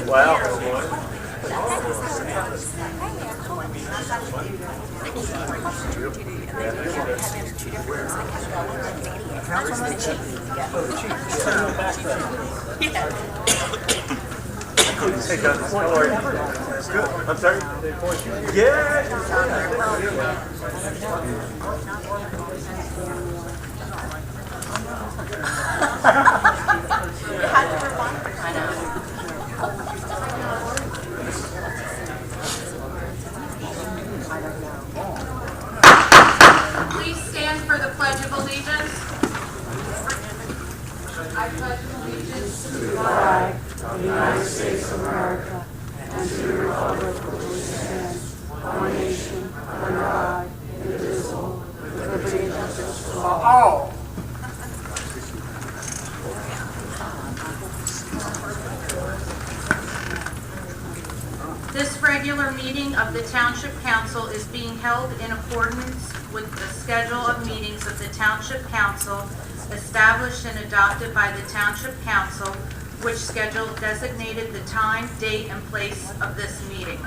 Hey, John, how are you? Good. I'm sorry? Yeah. Please stand for the Pledge of Allegiance. I pledge allegiance to the flag of the United States of America and to the republic for which it stands, one nation, under God, indivisible, with liberty and justice for all. This regular meeting of the Township Council is being held in accordance with the schedule of meetings of the Township Council established and adopted by the Township Council, which schedule designated the time, date, and place of this meeting.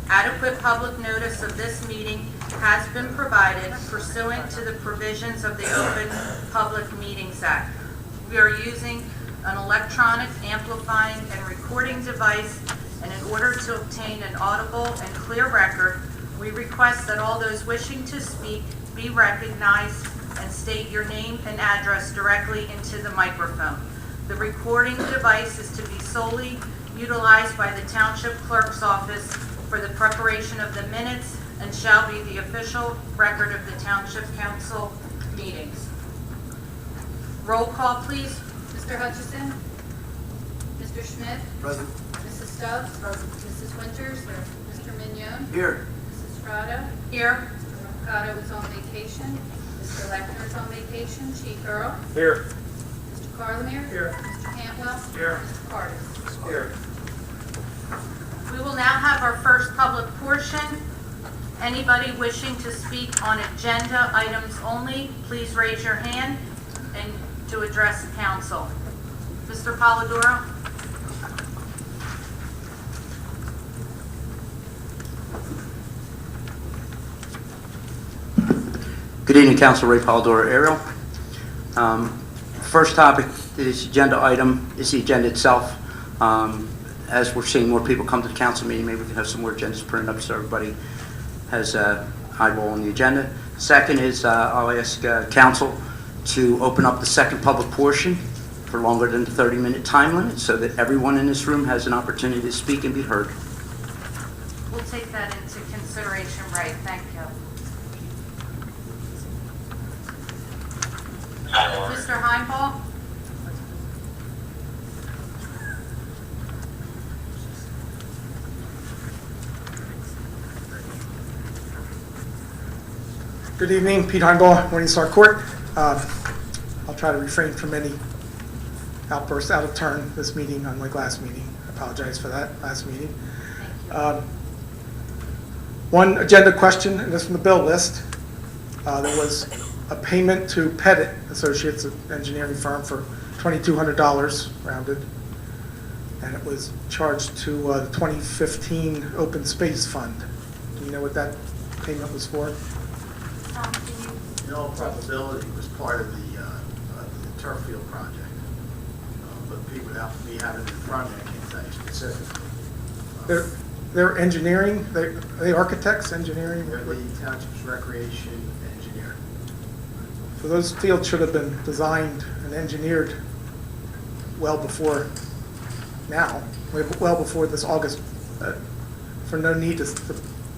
Adequate public notice of this meeting has been provided pursuant to the provisions of the Open Public Meetings Act. We are using an electronic amplifying and recording device, and in order to obtain an audible and clear record, we request that all those wishing to speak be recognized and state your name and address directly into the microphone. The recording device is to be solely utilized by the Township Clerk's Office for the preparation of the minutes and shall be the official record of the Township Council meetings. Roll call, please. Mr. Hutchison? Mr. Schmidt? Present. Mrs. Stubbs? Present. Mrs. Winters? Mr. Mignon? Here. Mrs. Strada? Here. Mr. Mercado is on vacation. Mr. Lechner is on vacation. Chief Earl? Here. Mr. Carlemere? Here. Mr. Cantwell? Here. Mr. Cardis? Here. We will now have our first public portion. Anybody wishing to speak on agenda items only, please raise your hand and to address the council. Mr. Polidoro? Good evening, Council. Ray Polidoro, Ariel. First topic is agenda item is the agenda itself. As we're seeing more people come to the council meeting, maybe we can have some more agendas printed up so everybody has an eyeball on the agenda. Second is I'll ask council to open up the second public portion for longer than the 30-minute time limit so that everyone in this room has an opportunity to speak and be heard. We'll take that into consideration, Ray. Thank you. Mr. Heinball? Good evening, Pete Heinball, Morningstar Court. I'll try to refrain from any outbursts out of turn this meeting, unlike last meeting. I apologize for that last meeting. One agenda question, and this from the bill list. There was a payment to Pettit Associates, an engineering firm, for $2,200 rounded, and it was charged to the 2015 Open Space Fund. Do you know what that payment was for? In all probability, it was part of the turf field project. But Pete, without me having it in front of me, I can't tell you specifically. They're engineering, they architects, engineering? They're the township's recreation engineer. So those fields should have been designed and engineered well before now, well before this August, for no need to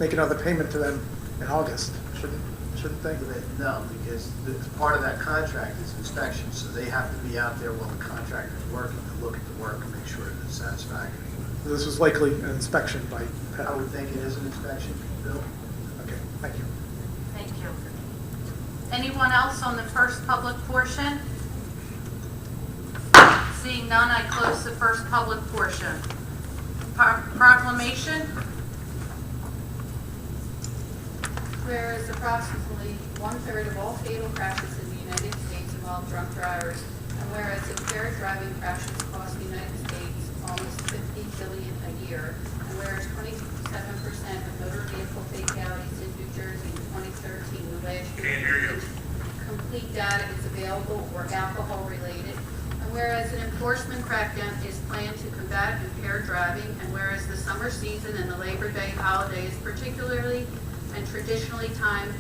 make another payment to them in August, shouldn't they? No, because part of that contract is inspection, so they have to be out there while the contractor's working to look at the work and make sure that it's satisfactory. This was likely an inspection by Pettit. I would think it is an inspection, Bill. Okay, thank you. Thank you. Anyone else on the first public portion? Seeing none, I close the first public portion. Proclamation. Whereas approximately 1/3 of all fatal crashes in the United States involve drunk drivers, and whereas impaired driving crashes cost the United States almost $50 billion a alcohol related. And whereas an enforcement crackdown is planned to combat impaired driving, and whereas the summer season and the Labor Day holiday is particularly and traditionally times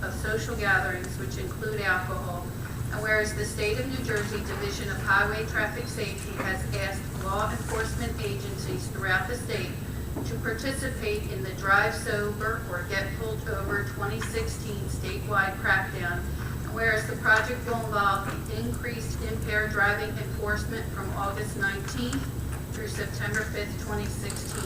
of social gatherings which include alcohol, and whereas the State of New Jersey Division of Highway Traffic Safety has asked law enforcement agencies throughout the state to participate in the Drive Sober or Get Pulled Over 2016 statewide crackdown, and whereas the project will involve increased impaired driving enforcement from August 19th through September 5th, 2016,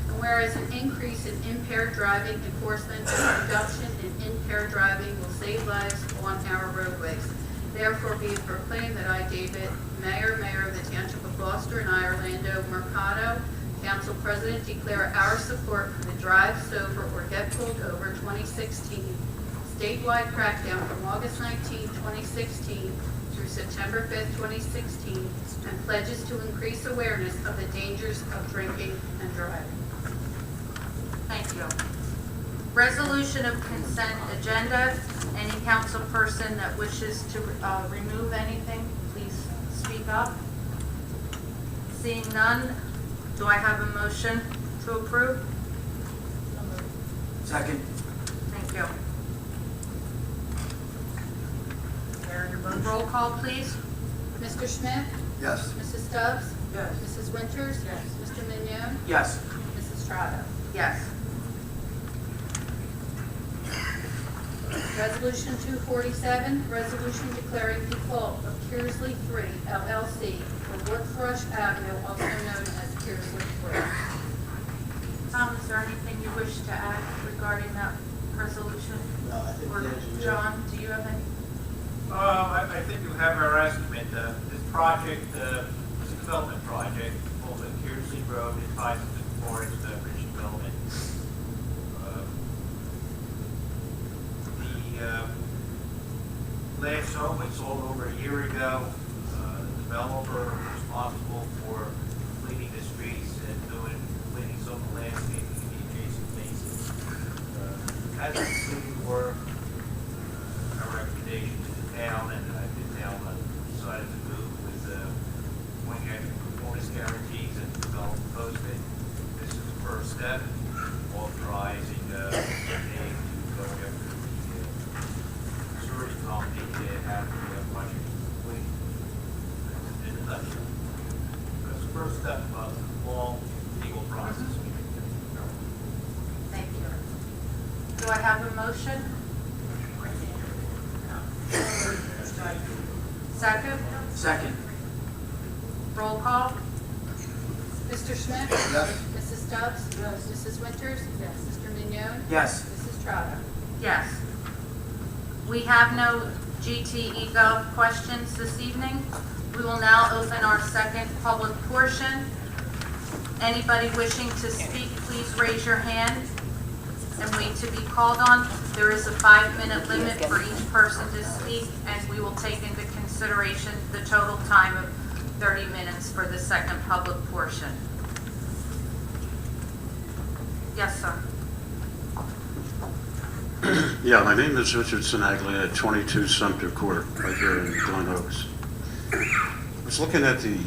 and whereas an increase in impaired driving enforcement and reduction in impaired driving will save lives on our roadways. Therefore, be it proclaimed that I, David, Mayor of the Township of Gloucester, and I, Orlando Mercado, Council President, declare our support for the Drive Sober or Get Pulled Over 2016 statewide crackdown from August 19, 2016 through September 5, 2016, and pledges to increase awareness of the dangers of drinking and driving. Thank you. Resolution of consent agenda. Any council person that wishes to remove anything, please speak up. Seeing none, do I have a motion to approve? Second. Thank you. Roll call, please. Mr. Schmidt? Yes. Mrs. Stubbs? Yes. Mrs. Winters? Yes. Mr. Mignon? Yes. Mrs. Strato? Yes. Resolution 247, resolution declaring default of Kearsley 3 LLC for Wood Thrush Avenue, also known as Kearsley 3. Tom, is there anything you wish to add regarding that resolution? No, I think Or the engineer- John, do you have any? I think you have our estimate. This project is a development project, called the Kearsley Road. It ties into the forest bridge development. The last home was sold over a year ago. The developer responsible for cleaning the streets and cleaning some of the landscaping in the adjacent bases. As we completed the work, our recommendation to the town, and the town decided to move with pointing at performance guarantees and develop posted. This is the first step, authorizing the name to go after the surety company to have the budget complete. In a nutshell. That's the first step of the long legal process. Thank you. Do I have a motion? Second? Second. Roll call? Mr. Schmidt? Yes. Mrs. Stubbs? Yes. Mrs. Winters? Yes. Mr. Mignon? Yes. Mrs. Strato? Yes. We have no GT eGov questions this evening. We will now open our second public portion. Anybody wishing to speak, please raise your hand and wait to be called on. There is a 5-minute limit for each person to speak, and we will take into consideration the total time of 30 minutes for the second public portion. Yes, sir. Yeah, my name is Richard Sinaglia at 22 Sumter Court, right here in Glen Oaks. I was looking at the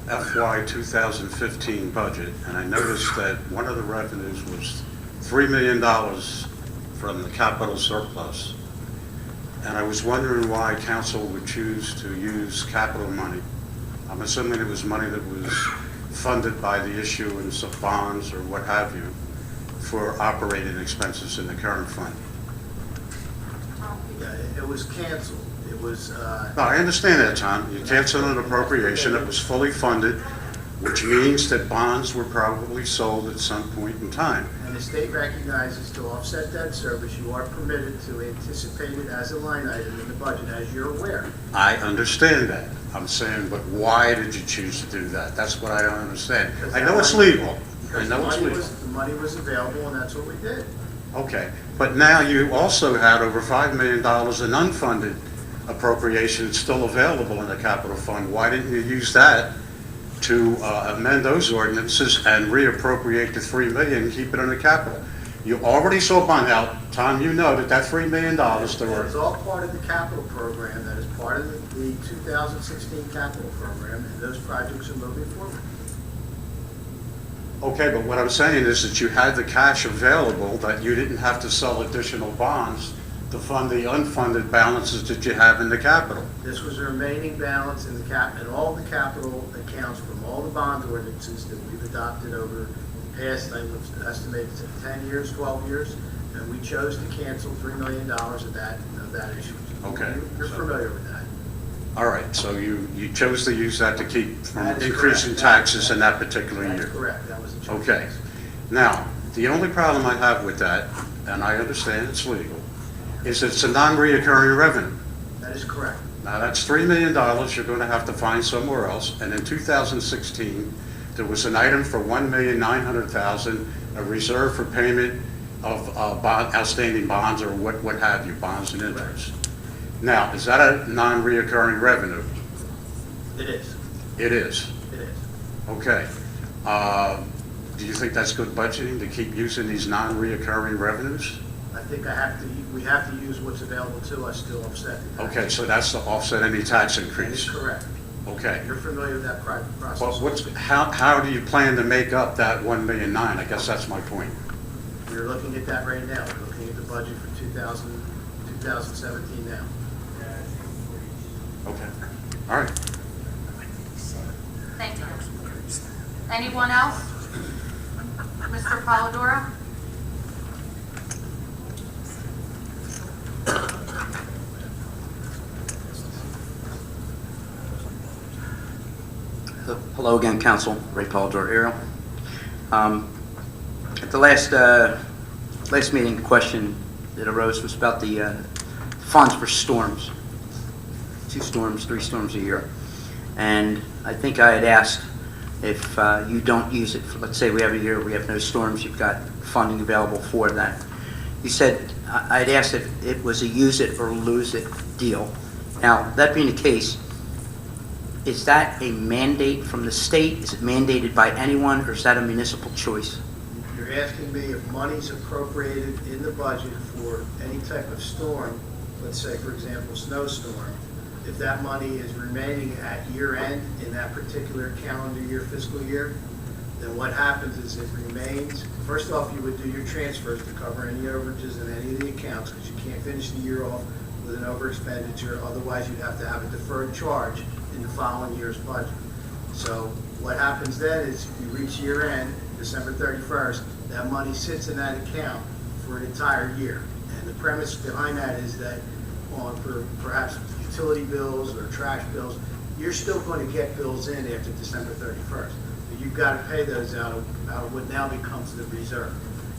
FY 2015 budget, and I noticed that one of the revenues was $3 million from the capital surplus. And I was wondering why council would choose to use capital money. I'm assuming it was money that was funded by the issuance of bonds or what have you for operating expenses in the current fund. Yeah, it was canceled. It was, No, I understand that, Tom. You canceled an appropriation that was fully funded, which means that bonds were probably sold at some point in time. and the state recognizes to offset that service, you are permitted to anticipate it as a line item in the budget, as you're aware. I understand that. I'm saying, but why did you choose to do that? That's what I don't understand. I know it's legal. I Because know it's legal. the money was available, and that's what we did. Okay, but now you also had over $5 million in unfunded appropriation still available in the capital fund. Why didn't you use that to amend those ordinances and reappropriate the $3 million and keep it in the capital? You already saw a bond. Now, Tom, you know that $3 million there It's were. all part of the capital program, that is part of the 2016 capital program, and those projects are moving forward. Okay, but what I'm saying is that you had the cash available, that you didn't have to sell additional bonds to fund the unfunded balances that you have in the capital. This was the remaining balance in the in all the capital accounts from all the bond ordinances that we've adopted over the past, I would estimate, 10 years, 12 years, and we chose to cancel $3 million of that issue. Okay. You're familiar with that. All right, so you chose to use that to keep from That is increasing correct. taxes in that particular That's year. correct, that was the choice. Okay. Now, the only problem I have with that, and I understand it's legal, is it's a non-reoccurring revenue. That is correct. Now, that's $3 million you're going to have to find somewhere else, and in 2016, there was an item for $1,900,000, a reserve for payment of outstanding bonds or what have you, bonds and interest. Now, is that a non-reoccurring revenue? It is. It is. It is. Okay. Do you think that's good budgeting, to keep using these non-reoccurring revenues? I think we have to use what's available to us to offset the tax. Okay, so that's to offset any tax That is increase? correct. Okay. You're familiar with that process. Well, how do you plan to make up that $1.9 million? I guess that's my point. We're looking at that right now. We're looking at the budget for 2017 now. Okay. All right. Thank you. Anyone else? Mr. Polidoro? Hello again, Council. Ray Polidoro, Ariel. At the last meeting, the question that arose was about the funds for storms. 2 storms, 3 storms a year. And I think I had asked if you don't use it, for, let's say we have a year we have no storms, you've got funding available for that. You said, I'd asked if it was a use it or lose it deal. Now, that being the case, is that a mandate from the state? Is it mandated by anyone, or is that a municipal choice? You're asking me if money's appropriated in the budget for any type of storm, let's say, for example, snowstorm, if that money is remaining at year end in that particular calendar year, fiscal year, then what happens is it remains. First off, you would do your transfers to cover any overages in any of the accounts, because you can't finish the year off with an over expenditure. Otherwise, you'd have to have a deferred charge in the following year's budget. So what happens then is you reach year end, December 31st, that money sits in that account for an entire year. And the premise behind that is that for perhaps utility bills or trash bills, you're still going to get bills in after December 31st. But you've got to pay those out of what now becomes the reserve.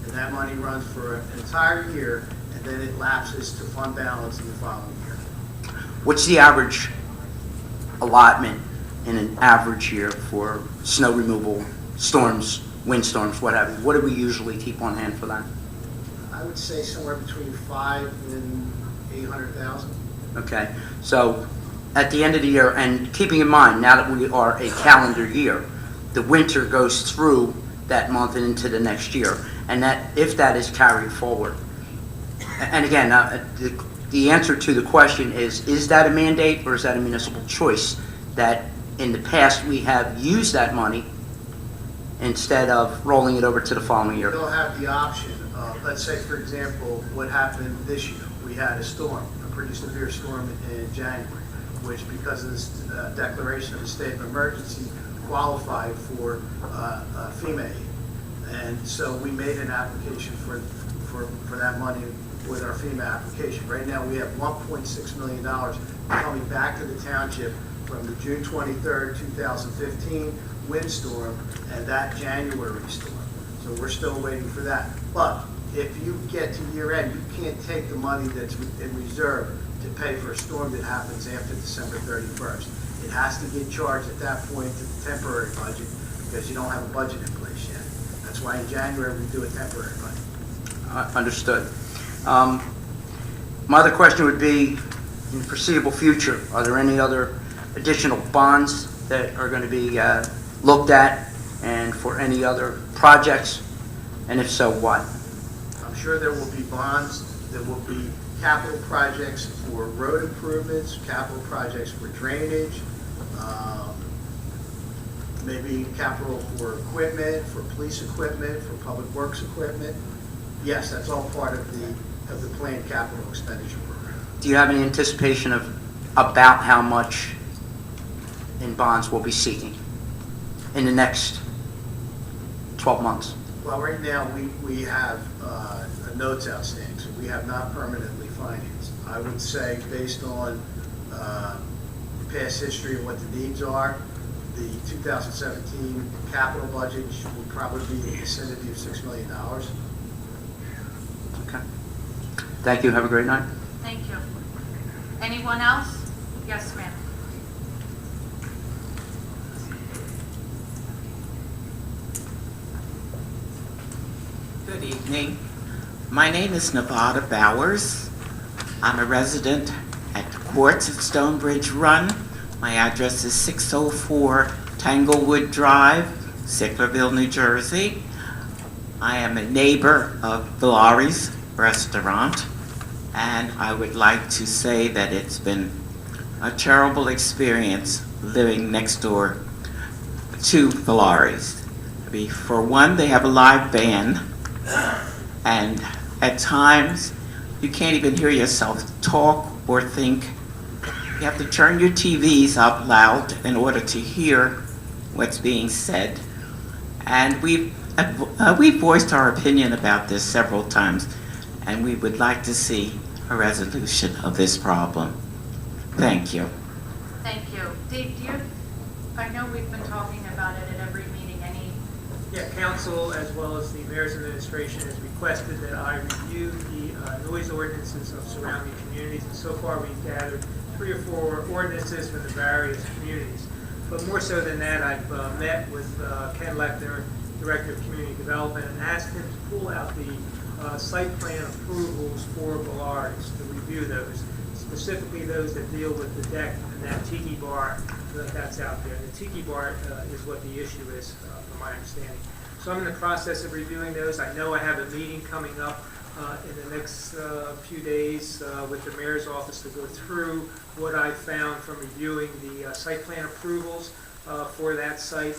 And that money runs for an entire year, and then it lapses to fund balance in the following year. What's the average allotment in an average year for snow removal, storms, windstorms, what have you? What do we usually keep on hand for that? I would say somewhere between 5 and 800,000. Okay, so at the end of the year, and keeping in mind, now that we are a calendar year, the winter goes through that month and into the next year, and that if that is carried forward. And again, the answer to the question is that a mandate or is that a municipal choice? That in the past we have used that money instead of rolling it over to the following year. They'll have the option of, let's say, for example, what happened this year. We had a storm, a pretty severe storm in January, which because of this declaration of a state of emergency qualified for FEMA aid. And so we made an application for that money with our FEMA application. Right now we have $1.6 million coming back to the township from the June 23rd, 2015 windstorm and that January storm. So we're still waiting for that. But if you get to year end, you can't take the money that's in reserve to pay for a storm that happens after December 31st. It has to get charged at that point to the temporary budget because you don't have a budget in place yet. That's why in January we do a temporary budget. Understood. My other question would be, in the foreseeable future, are there any other additional bonds that are going to be looked at and for any other projects? And if so, what? sure there will be bonds, there will be capital projects for road improvements, capital projects for drainage, maybe capital for equipment, for police equipment, for public works equipment. Yes, that's all part of the planned capital expenditure program. Do you have any anticipation of about how much in bonds we'll be seeking in the next 12 months? Well, right now, we have notes outstanding, so we have not permanently financed. I would say, based on past history of what the needs are, the 2017 capital budget will probably be in the vicinity of $6 million. Okay. Thank you. Have a great night. Thank you. Anyone else? Yes, ma'am. Good evening. My name is Nevada Bowers. I'm a resident at the Courts at Stonebridge Run. My address is 604 Tanglewood Drive, Sicklerville, New Jersey. I am a neighbor of Valari's restaurant, and I would like to say that it's been a terrible experience living next door to Valari's. For one, they have a live band, and at times you can't even hear yourself talk or think. You have to turn your TVs up loud in order to hear what's being said. And we've voiced our opinion about this several times, and we would like to see a resolution of this problem. Thank you. Thank you. Dave, I know we've been talking about it at every meeting. Yeah, council as well as the mayor's administration has requested that I review the noise ordinances of surrounding communities, and so far we've gathered 3 or 4 ordinances from the various communities. But more so than that, I've met with Ken Lechner, Director of Community Development, and asked him to pull out the site plan approvals for Valari's, to review those, specifically those that deal with the deck and that tiki bar that's out there. The tiki bar is what the issue is, from my understanding. So I'm in the process of reviewing those. I know I have a meeting coming up in the next few days with the mayor's office to go through what I found from reviewing the site plan approvals for that site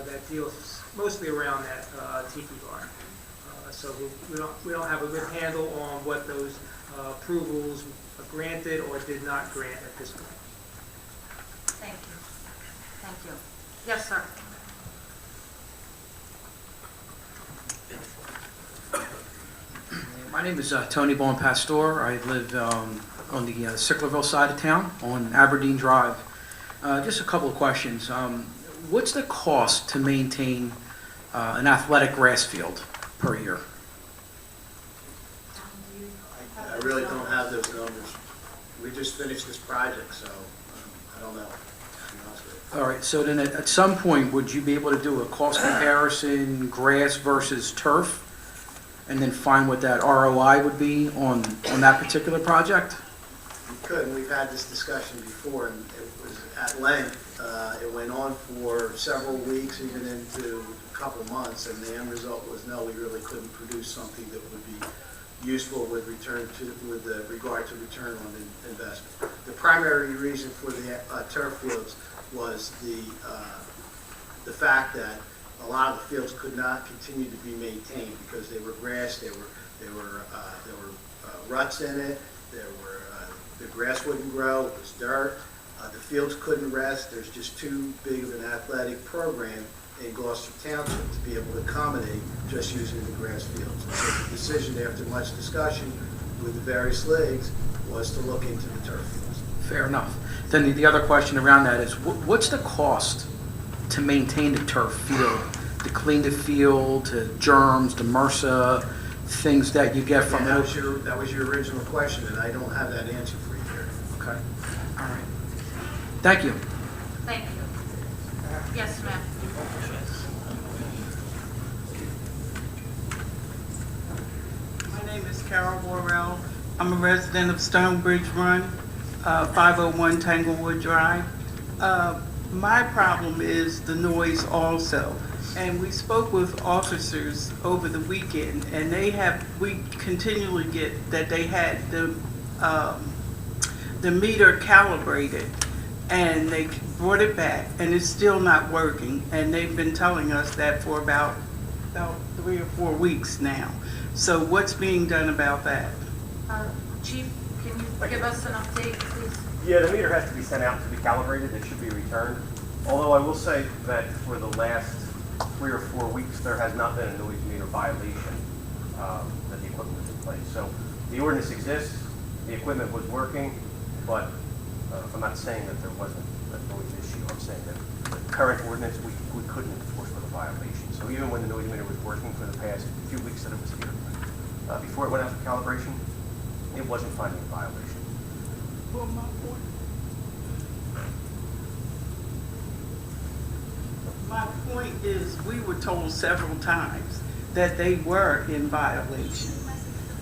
that deals mostly around that tiki bar. So we don't have a good handle on what those approvals granted or did not grant at this point. Thank you. Thank you. Yes, sir. My name is Tony Bonpastor. I live on the Sicklerville side of town on Aberdeen Drive. Just a couple of questions. What's the cost to maintain an athletic grass field per year? I really don't have those numbers. We just finished this project, so I don't know, to be honest with you. All right, so then at some point, would you be able to do a cost comparison, grass versus turf, and then find what that ROI would be on that particular project? We could, and we've had this discussion before, and it was at length. It went on for several weeks, even into a couple months, and the end result was no, we really couldn't produce something that would be useful with regard to return on investment. The primary reason for the turf fields was the fact that a lot of the fields could not continue to be maintained because they were grass, there were ruts in it, the grass wouldn't grow, it was dirt, the fields couldn't rest. There's just too big of an athletic program in Gloucester Township to be able to accommodate just using the grass fields. And so the decision, after much discussion with the various leagues, was to look into the turf fields. Fair enough. Then the other question around that is, what's the cost to maintain the turf field, to clean the field, to germs, to MRSA, things that you get from it? That was your original question, and I don't have that answer for you here. Okay. All right. Thank you. Thank you. Yes, ma'am. My name is Carol Worrell. I'm a resident of Stonebridge Run, 501 Tanglewood Drive. My problem is the noise also. and we spoke with officers over the weekend, and we continually get that they had the meter calibrated, and they brought it back, and it's still not working, and they've been telling us that for about 3 or 4 weeks now. So what's being done about that? Chief, can you give us an update, please? Yeah, the meter has to be sent out to be calibrated. It should be returned. Although I will say that for the last 3 or 4 weeks, there has not been a noise meter violation that the equipment was in place. So the ordinance exists, the equipment was working, but I'm not saying that there wasn't a noise issue. I'm saying that the current ordinance, we couldn't enforce with a violation. So even when the noise meter was working for the past few weeks that it was here, before it went out for calibration, it wasn't finding a violation. Well, my point is, we were told several times that they were in violation.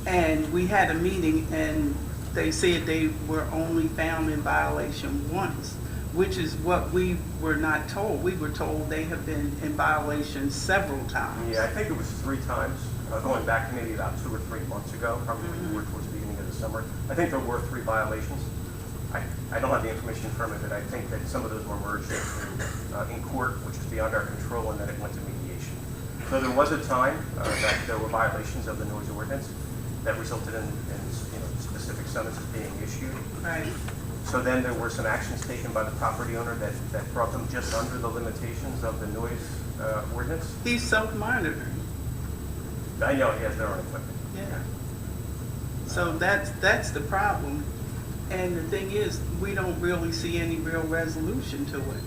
And we had a meeting, and they said they were only found in violation once, which is what we were not told. We were told they have been in violation several times. Yeah, I think it was 3 times, going back maybe about 2 or 3 months ago, probably more towards the beginning of the summer. I think there were 3 violations. I don't have the information from it, but I think that some of those were merged in court, which is beyond our control, and then it went to mediation. So there was a time that there were violations of the noise ordinance that resulted in specific summonses being issued. Right. So then there were some actions taken by the property owner that brought them just under the limitations of the noise ordinance. He's self-monitoring. I know he has their own equipment. Yeah. So that's the problem. And the thing is, we don't really see any real resolution to it.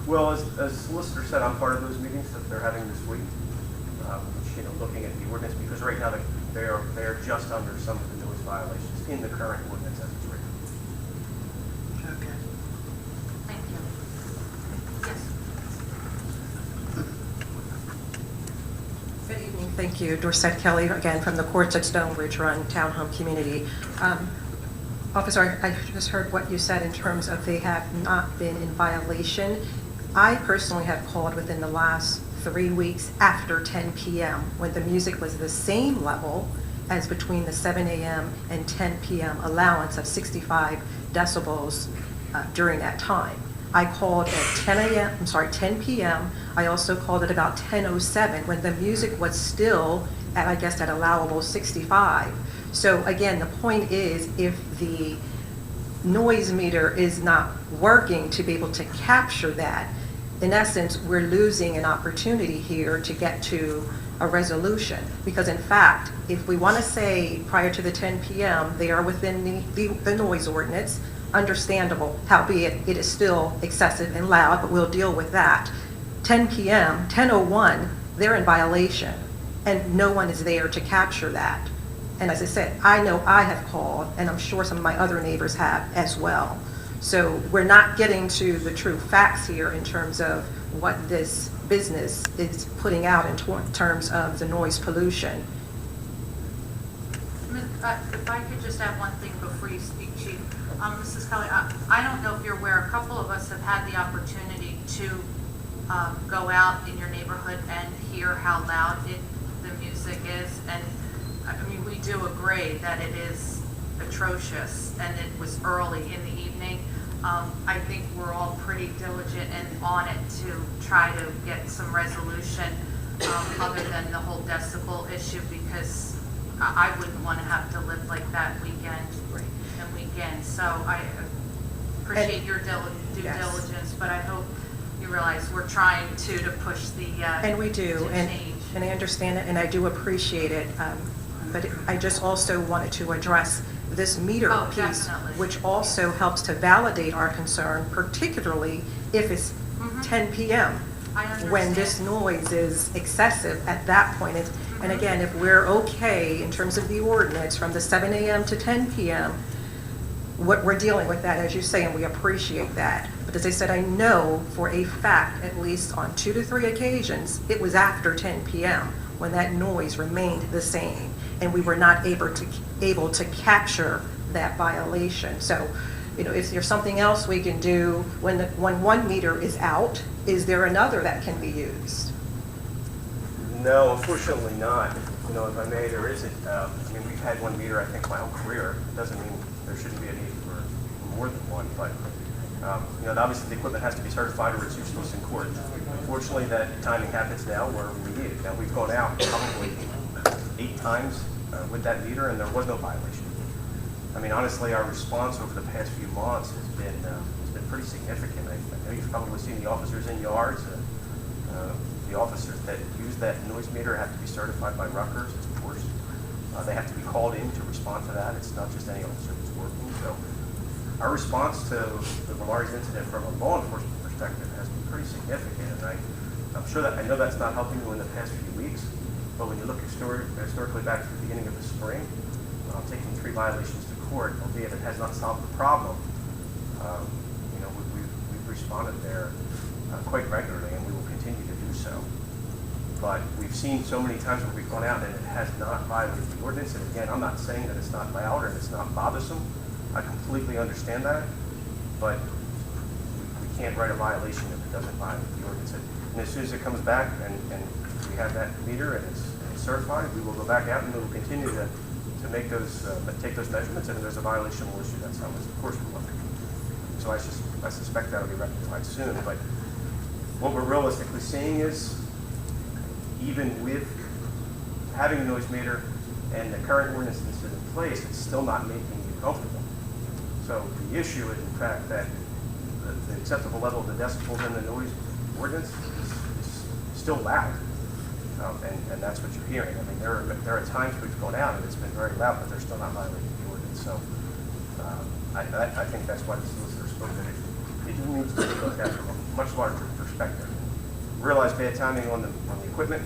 Well, as the solicitor said, I'm part of those meetings that they're having this week, which, looking at the ordinance, because right now they are just under some of the noise violations in the current ordinance as it's written. Okay. Thank you. Yes. Good evening. Thank you. Dorset Kelly, again, from the courts at Stonebridge Run Townhome Community. Officer, I just heard what you said in terms of they have not been in violation. I personally have called within the last 3 weeks after 10 p.m. when the music was the same level as between the 7 a.m. and 10 p.m. allowance of 65 decibels during that time. I called at 10 p.m. I also called at about 10:07 when the music was still at, I guess, that allowable 65. So again, the point is, if the noise meter is not working to be able to capture that, in essence, we're losing an opportunity here to get to a resolution. Because in fact, if we want to say prior to the 10 p.m., they are within the noise ordinance, understandable, howbeit it is still excessive and loud, but we'll deal with that. 10 p.m., 10:01, they're in violation, and no one is there to capture that. And as I said, I know I have called, and I'm sure some of my other neighbors have as well. So we're not getting to the true facts here in terms of what this business is putting out in terms of the noise pollution. If I could just add one thing before you speak, Chief. Mrs. Kelly, I don't know if you're aware, a couple of us have had the opportunity to go out in your neighborhood and hear how loud the music is. And I mean, we do agree that it is atrocious, and it was early in the evening. I think we're all pretty diligent and on it to try to get some resolution other than the whole decibel issue, because I wouldn't want to have to live like that weekend and weekend. So I appreciate your due diligence, but I hope you realize we're trying to push the and we do, and I understand it, and I do appreciate it. But I just also wanted to address this meter piece, definitely. which also helps to validate our concern, particularly if it's 10 p.m. when this noise is excessive at that point. And again, if we're okay in terms of the ordinance from the 7 a.m. to 10 p.m., what we're dealing with that, as you say, and we appreciate that. But as I said, I know for a fact, at least on 2 to 3 occasions, it was after 10 p.m. when that noise remained the same, and we were not able to capture that violation. So, if there's something else we can do when one meter is out, is there another that can be used? No, unfortunately not. You know, if I may, there isn't. I mean, we've had one meter, I think, my whole career. It doesn't mean there shouldn't be a need for more than one, but, you know, obviously the equipment has to be certified or it's useless in court. Unfortunately, that timing happens now where we need it. Now, we've gone out probably 8 times with that meter, and there was no violation. I mean, honestly, our response over the past few months has been pretty significant. I know you've probably seen the officers in yards. The officers that use that noise meter have to be certified by Rutgers, of course. They have to be called in to respond to that. It's not just any officer who's working. So our response to the Valaris incident from a law enforcement perspective has been pretty significant. And I'm sure that I know that's not helping you in the past few weeks, but when you look historically back to the beginning of the spring, taking 3 violations to court, albeit it has not solved the problem, you know, we've responded there quite regularly, and we will continue to do so. But we've seen so many times where we've gone out and it has not violated the ordinance. And again, I'm not saying that it's not loud or it's not bothersome. I completely understand that, but we can't write a violation if it doesn't violate the ordinance. And as soon as it comes back and we have that meter and it's certified, we will go back out and we will continue to make those, take those measurements, and if there's a violation, we'll issue that summons. Of course we will. So I suspect that will be rectified soon, but what we're realistically seeing is, even with having a noise meter and the current ordinances in place, it's still not making you comfortable. So the issue is, in fact, that the acceptable level of the decibels in the noise ordinance is still loud. And that's what you're hearing. I mean, there are times we've gone out and it's been very loud, but they're still not violating the ordinance. So I think that's why the solicitor spoke that it needs to be looked at from a much larger perspective. Realize bad timing on the equipment,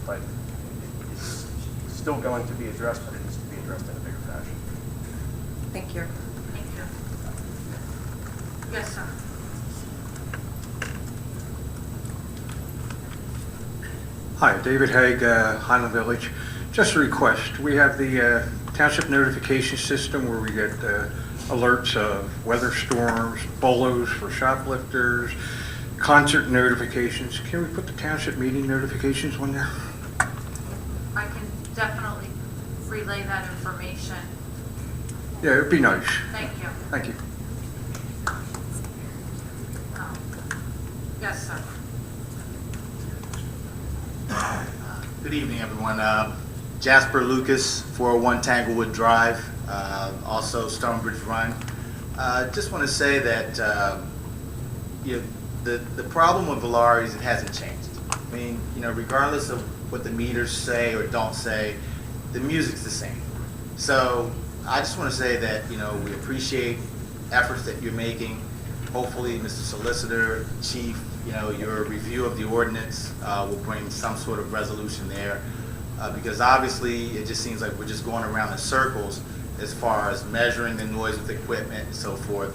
but it's still going to be addressed, but it needs to be addressed in a bigger fashion. Thank you. Thank you. Yes, sir. Hi, David Haig, Highland Village. Just a request. We have the township notification system where we get alerts of weather storms, bolos for shoplifters, concert notifications. Can we put the township meeting notifications on there? I can definitely relay that information. Yeah, it'd be nice. Thank you. Thank you. Yes, sir. Good evening, everyone. Jasper Lucas, 401 Tanglewood Drive, also Stonebridge Run. Just want to say that the problem with Valaris, it hasn't changed. I mean, regardless of what the meters say or don't say, the music's the same. So I just want to say that we appreciate efforts that you're making. Hopefully, Mr. Solicitor, Chief, your review of the ordinance will bring some sort of resolution there, because obviously it just seems like we're just going around in circles as far as measuring the noise with equipment and so forth.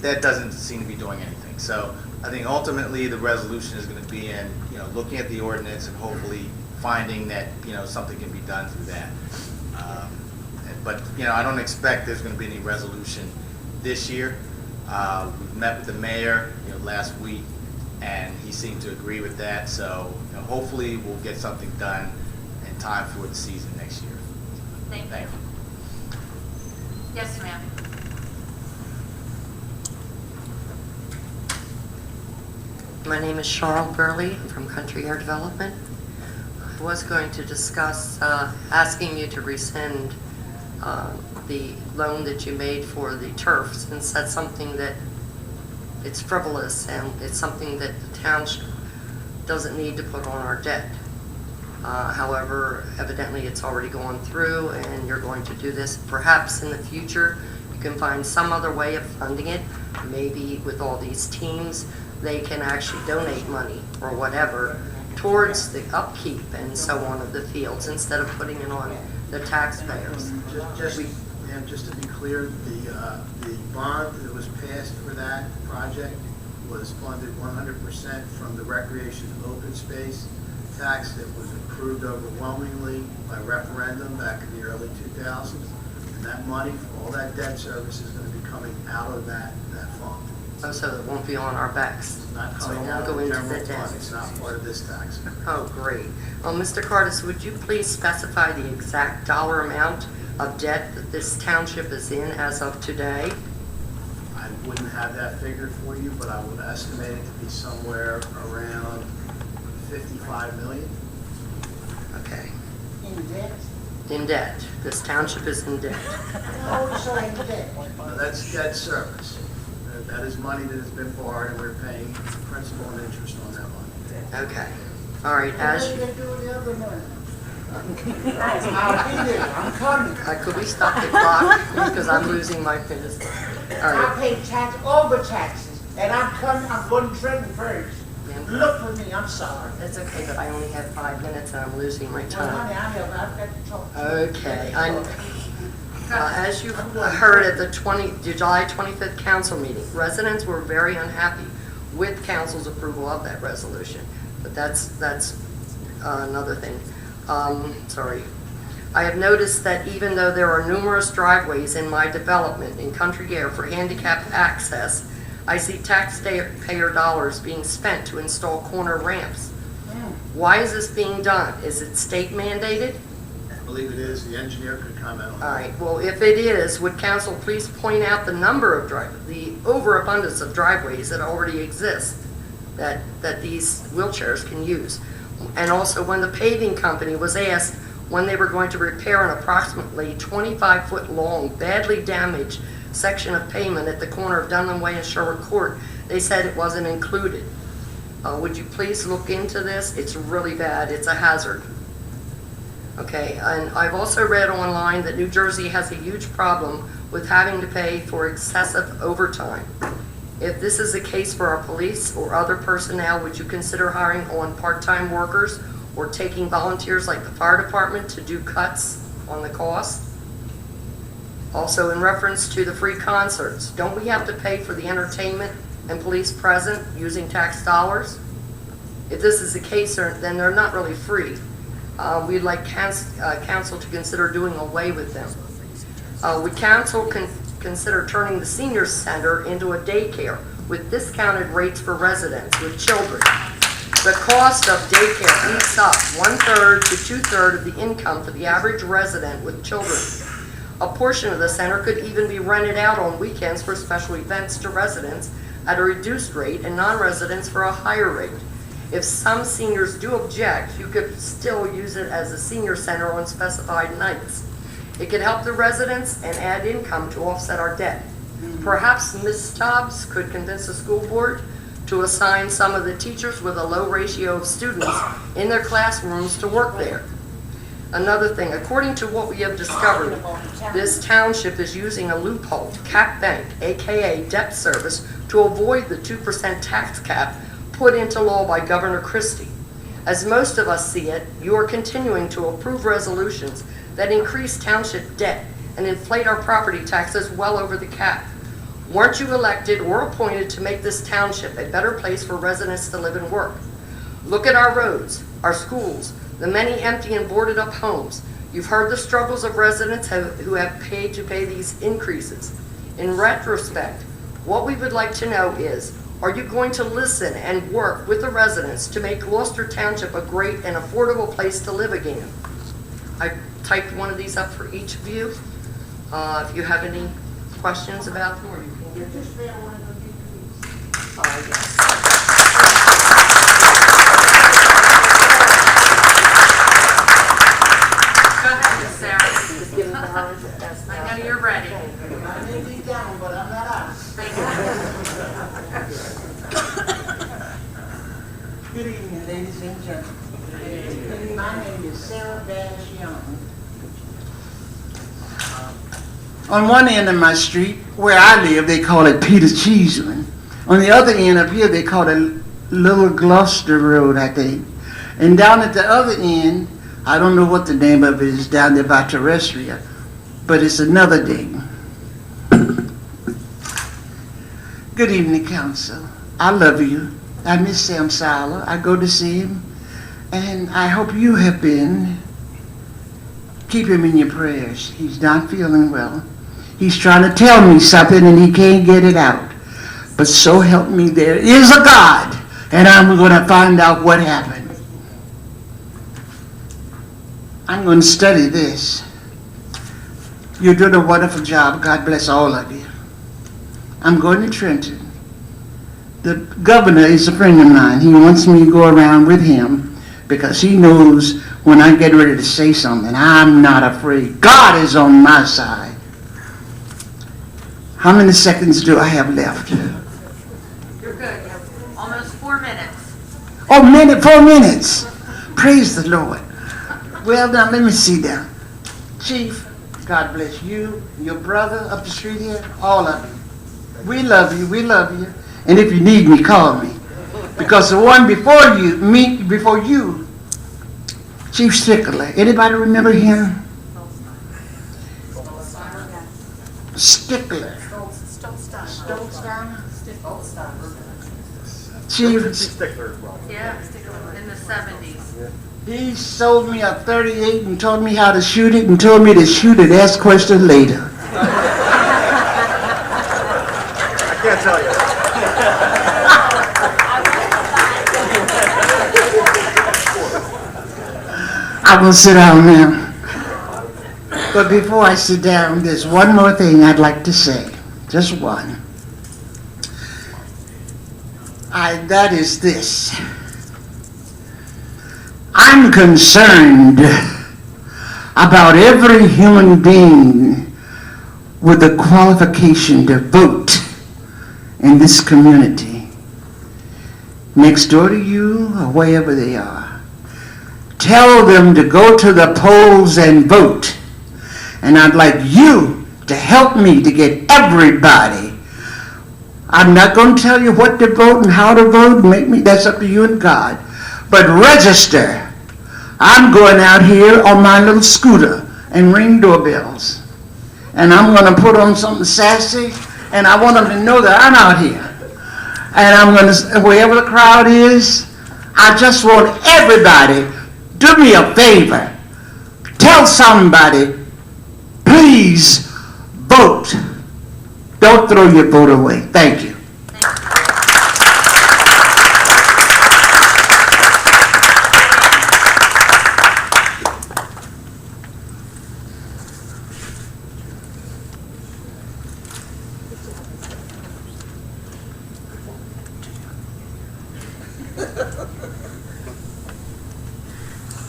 That doesn't seem to be doing anything. So I think ultimately the resolution is going to be in looking at the ordinance and hopefully finding that something can be done through that. But I don't expect there's going to be any resolution this year. We met with the mayor last week, and he seemed to agree with that. So hopefully we'll get something done in time for the season next year. Thank you. Yes, ma'am. My name is Cheryl Burley. I'm from Country Air Development. I was going to discuss asking you to rescind the loan that you made for the turf, since that's something that it's frivolous and it's something that the township doesn't need to put on our debt. However, evidently it's already gone through and you're going to do this. Perhaps in the future you can find some other way of funding it. Maybe with all these teams they can actually donate money or whatever towards the upkeep and so on of the fields instead of putting it on the taxpayers. Just to be clear, the bond that was passed for that project was funded 100% from the recreation and open space tax that was approved overwhelmingly by referendum back in the early 2000s. And that money for all that debt service is going to be coming out of that fund. Oh, so it won't be on our backs. It's not So it coming won't out go of the into general the fund, debt. it's not part of this tax. Oh, great. Mr. Cardis, would you please specify the exact dollar amount of debt that this township is in as of today? I wouldn't have that figure for you, but I would estimate it to be somewhere around 55 million. Okay. In debt? In debt. This township is in debt. No, it's not in debt. Now, that's debt service. That is money that has been borrowed, and we're paying principal and interest on that money. Okay. All right, What as, are you gonna do with the other money? I'll be there, I'm coming. could we stop the clock? Because I'm losing my fingers. All I right. pay tax, over taxes, and I'm coming, I'm going to Trenton first. Look for me, I'm sorry. It's okay, but I only have 5 minutes and I'm losing my Well, time. honey, I've got to talk. Okay, as you heard at the July 25th council meeting, residents were very unhappy with council's approval of that resolution. But that's another thing. Sorry. I have noticed that even though there are numerous driveways in my development in Country Air for handicapped access, I see taxpayer dollars being spent to install corner ramps. Why is this being done? Is it state mandated? I believe it is. The engineer could comment on that. All right, well, if it is, would council please point out the number of the overabundance of driveways that already exist that these wheelchairs can use? And also, when the paving company was asked when they were going to repair an approximately 25-foot long, badly damaged section of pavement at the corner of Dunham Way and Sherwood Court, they said it wasn't included. Would you please look into this? It's really bad. It's a hazard. Okay, and I've also read online that New Jersey has a huge problem with having to pay for excessive overtime. If this is the case for our police or other personnel, would you consider hiring on part-time workers or taking volunteers like the fire department to do cuts on the cost? Also, in reference to the free concerts, don't we have to pay for the entertainment and police present using tax dollars? If this is the case, then they're not really free. We'd like council to consider doing away with them. Would council consider turning the senior center into a daycare with discounted rates for residents with children? The cost of daycare eats up 1/3 to 2/3 of the income for the average resident with children. A portion of the center could even be rented out on weekends for special events to residents at a reduced rate and non-residents for a higher rate. If some seniors do object, you could still use it as a senior center on specified nights. It could help the residents and add income to offset our debt. Perhaps Ms. Stubbs could convince the school board to assign some of the teachers with a low ratio of students in their classrooms to work there. Another thing, according to what we have discovered, this township is using a loophole, cap bank, aka debt service, to avoid the 2% tax cap put into law by Governor Christie. As most of us see it, you are continuing to approve resolutions that increase township debt and inflate our property taxes well over the cap. Weren't you elected or appointed to make this township a better place for residents to live and work? Look at our roads, our schools, the many empty and boarded up homes. You've heard the struggles of residents who have paid to pay these increases. In retrospect, what we would like to know is, are you going to listen and work with the residents to make Gloucester Township a great and affordable place to live again? I typed one of these up for each of you. If you have any questions about them, or you can get this. Go ahead, Miss Sarah. I know you're ready. I may be down, but I'm not out. Thank you. Good evening, ladies and gentlemen. My name is Sarah Bash Young. On one end of my street, where I live, they call it Peter's Cheeseman. On the other end up here, they call it Little Gloucester Road, I think. And down at the other end, I don't know what the name of it is down there by Terrestrial, but it's another name. Good evening, council. I love you. I miss Sam Sala. I go to see him, and I hope you have been. Keep him in your prayers. He's not feeling well. He's trying to tell me something, and he can't get it out. But so help me, there is a God, and I'm going to find out what happened. I'm going to study this. You're doing a wonderful job. God bless all of you. I'm going to Trenton. The governor is a friend of mine. He wants me to go around with him because he knows when I get ready to say something, I'm not afraid. God is on my side. How many seconds do I have left? You're good. You have almost 4 minutes. Oh, 4 minutes. Praise the Lord. Well, now, let me see now. Chief, God bless you, your brother up the street here, all of you. We love you, we love you. And if you need me, call me. Because the one before you, Chief Stickler, anybody remember him? Stickler. Chief Stickler as well. Yeah, in the 70s. He sold me a 38 and told me how to shoot it and told me to shoot it, ask questions later. I can't tell you. I will sit down now. But before I sit down, there's one more thing I'd like to say. Just one. That is this. I'm concerned about every human being with the qualification to vote in this community, next door to you or wherever they are. Tell them to go to the polls and vote. And I'd like you to help me to get everybody. I'm not going to tell you what to vote and how to vote. That's up to you and God. But register. I'm going out here on my little scooter and ring doorbells. And I'm going to put on something sassy, and I want them to know that I'm out here. And I'm going to, wherever the crowd is, I just want everybody, do me a favor. Tell somebody, please vote. Don't throw your vote away. Thank you.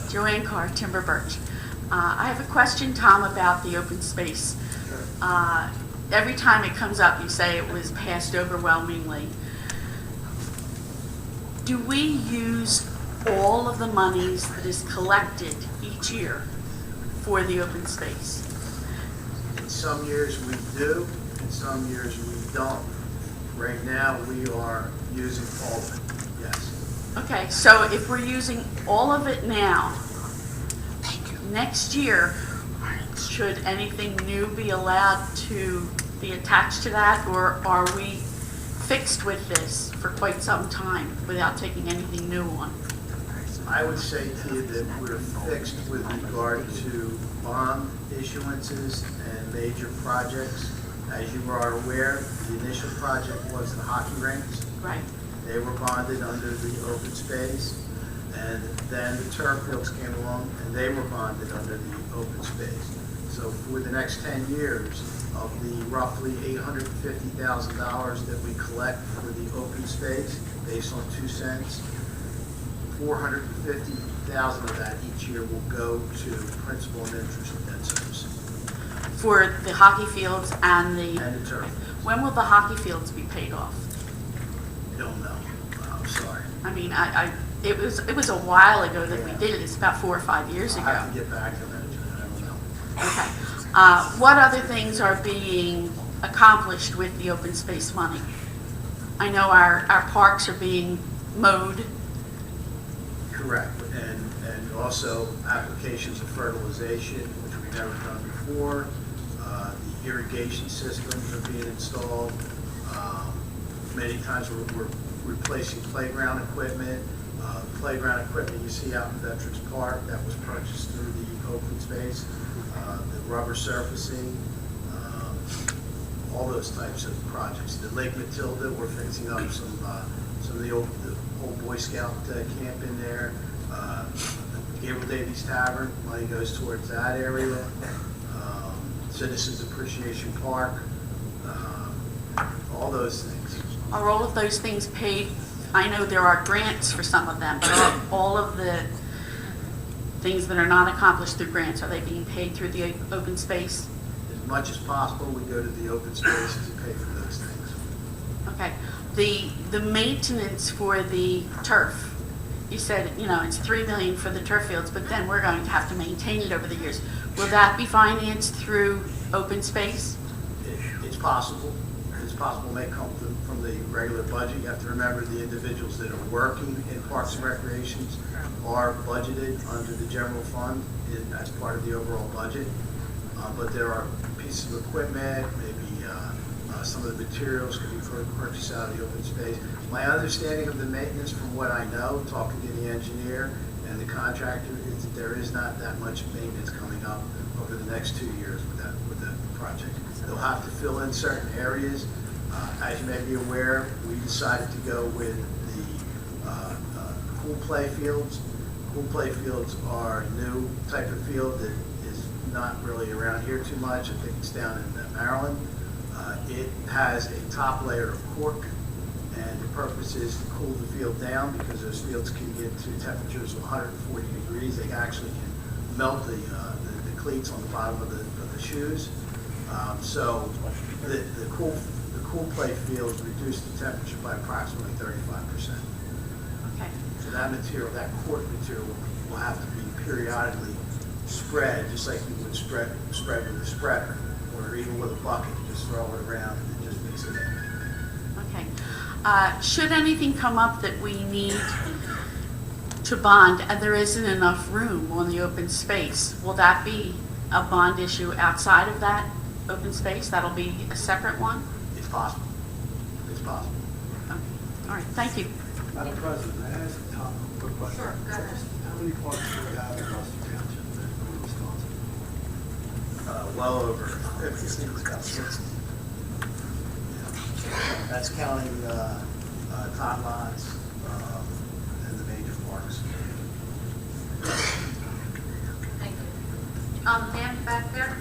Joanne Carr, Timber Birch. I have a question, Tom, about the open space. Every time it comes up, you say it was passed overwhelmingly. Do we use all of the monies that is collected each year for the open space? In some years we do, in some years we don't. Right now, we are using all of it, yes. Okay, so if we're using all of it now, next year, should anything new be allowed to be attached to that, or are we fixed with this for quite some time without taking anything new on? I would say to you that we're fixed with regard to bond issuances and major projects. As you are aware, the initial project was the hockey rinks. Right. They were bonded under the open space. And then the turf fields came along and they were bonded under the open space. So for the next 10 years, of the roughly $850,000 that we collect for the open space, based on 2 cents, $450,000 of that each year will go to principal and interest and debt service. For the hockey fields and the turf. When will the hockey fields be paid off? I don't know. I'm sorry. I mean, it was a while ago that we did it. It's about 4 or 5 years ago. I have to get back to that. I don't know. Okay. What other things are being accomplished with the open space money? I know our parks are being mowed. Correct. And also applications of fertilization, which we've never done before. The irrigation systems are being installed. Many times we're replacing playground equipment. Playground equipment you see out in Veterans Park that was purchased through the open space. The rubber surfacing. all those types of projects. The Lake Matilda, we're fixing up some of the old Boy Scout camp in there. Gabriel Davies Tavern, money goes towards that area. Citizens Appreciation Park, all those things. Are all of those things paid? I know there are grants for some of them, but are all of the things that are not accomplished through grants, are they being paid through the open space? As much as possible, we go to the open space to pay for those things. Okay. The maintenance for the turf, you said, it's $3 million for the turf fields, but then we're going to have to maintain it over the years. Will that be financed through open space? It's possible. It's possible it may come from the regular budget. You have to remember the individuals that are working in Parks and Recreations are budgeted under the general fund as part of the overall budget. But there are pieces of equipment, maybe some of the materials could be purchased out of the open space. My understanding of the maintenance, from what I know, talking to the engineer and the contractor, is that there is not that much maintenance coming up over the next 2 years with the project. They'll have to fill in certain areas. As you may be aware, we decided to go with the pool play fields. Pool play fields are a new type of field that is not really around here too much. I think it's down in Maryland. It has a top layer of cork, and the purpose is to cool the field down because those fields can get to temperatures of 140 degrees. They actually can melt the cleats on the bottom of the shoes. So the cool play fields reduce the temperature by approximately 35%. Okay. So that material, that cork material, will have to be periodically spread, just like you would spread with a spreader, or even with a bucket. Just throw it around and just mix it in. Okay. Should anything come up that we need to bond and there isn't enough room on the open space, will that be a bond issue outside of that open space? That'll be a separate one? It's possible. It's possible. Okay. All right. Thank you. Madam President, may I ask a quick question? Sure, go ahead. How many parks do we have in Gloucester Township that are responsible? Well over 50, about 60. That's counting tot lots and the major parks. Thank you. Ma'am, back there?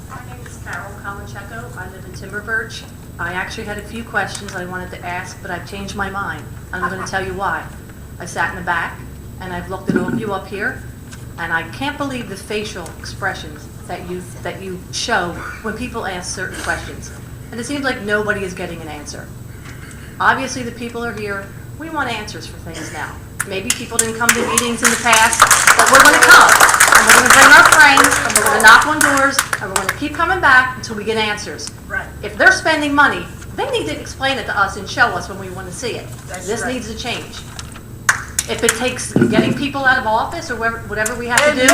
My name is Carol Kalicheko. I live in Timber Birch. I actually had a few questions I wanted to ask, but I've changed my mind. I'm going to tell you why. I sat in the back, and I've looked at all of you up here, and I can't believe the facial expressions that you show when people ask certain questions. And it seems like nobody is getting an answer. Obviously, the people are here. We want answers for things now. Maybe people didn't come to meetings in the past, but we're going to come. And we're going to bring our friends, and we're going to knock on doors, and we're going to keep coming back until we get answers. Right. If they're spending money, they need to explain it to us and show us when we want to see it. This right. needs to change. If it takes getting people out of office or whatever we have to do,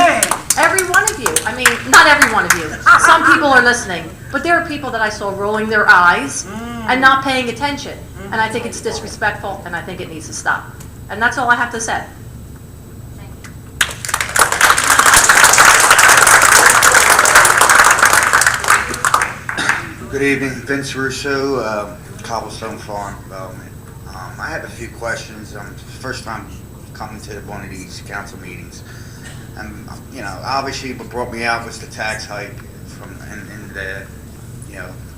every one of you, I mean, not every one of you, some people are listening, but there are people that I saw rolling their eyes and not paying attention. And I think it's disrespectful, and I think it needs to stop. And that's all I have to say. Good evening, Vince Russo, Cobblestone Farm Development. I have a few questions. First time coming to one of these council meetings. And, obviously what brought me out was the tax hike and the,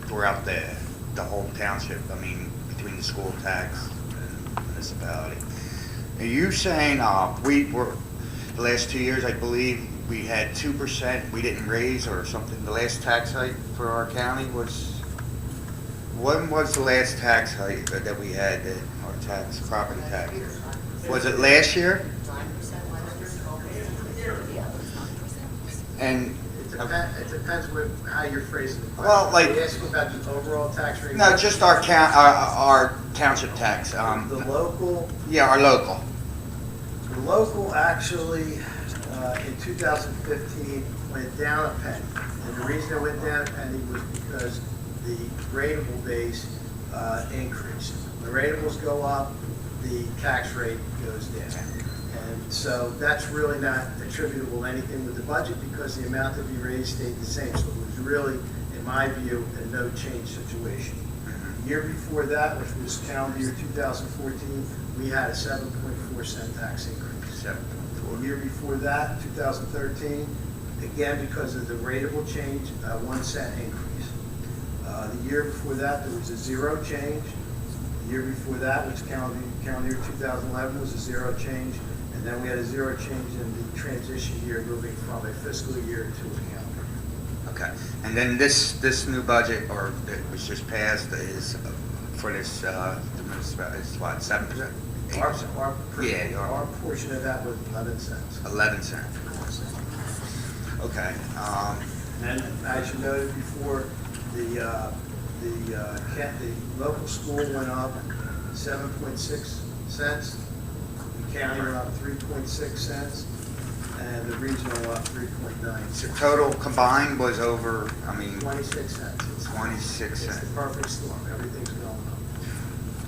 throughout the whole township. I mean, between the school tax and municipality. Are you saying we were, the last 2 years, I believe, we had 2% we didn't raise or something? The last tax hike for our county was, when was the last tax hike that we had, our tax, property tax? Was it last year? And it depends how you're phrasing the question. Well, like, are you asking about the overall tax rate? No, just our township tax. The local? Yeah, our local. The local actually, in 2015, went down a penny. And the reason it went down a penny was because the rateable base increased. When the ratables go up, the tax rate goes down. And so that's really not attributable to anything with the budget because the amount to be raised stayed the same. So it was really, in my view, a no change situation. The year before that, which was calendar year 2014, we had a 7.4 cent tax increase. The year before that, 2013, again, because of the rateable change, a 1 cent increase. The year before that, there was a 0 change. The year before that, which calendar year 2011, was a 0 change. And then we had a 0 change in the transition year, moving from a fiscal year to a calendar. Okay, and then this new budget, or that was just passed, is for this, is what, 7%? Our portion of that was 11 cents. 11 cents. Okay. And as you noted before, the local school went up 7.6 cents, the county went up 3.6 cents, and the regional up 3.9. So total combined was over, 26 cents. 26 cents. It's the perfect storm. Everything's going up.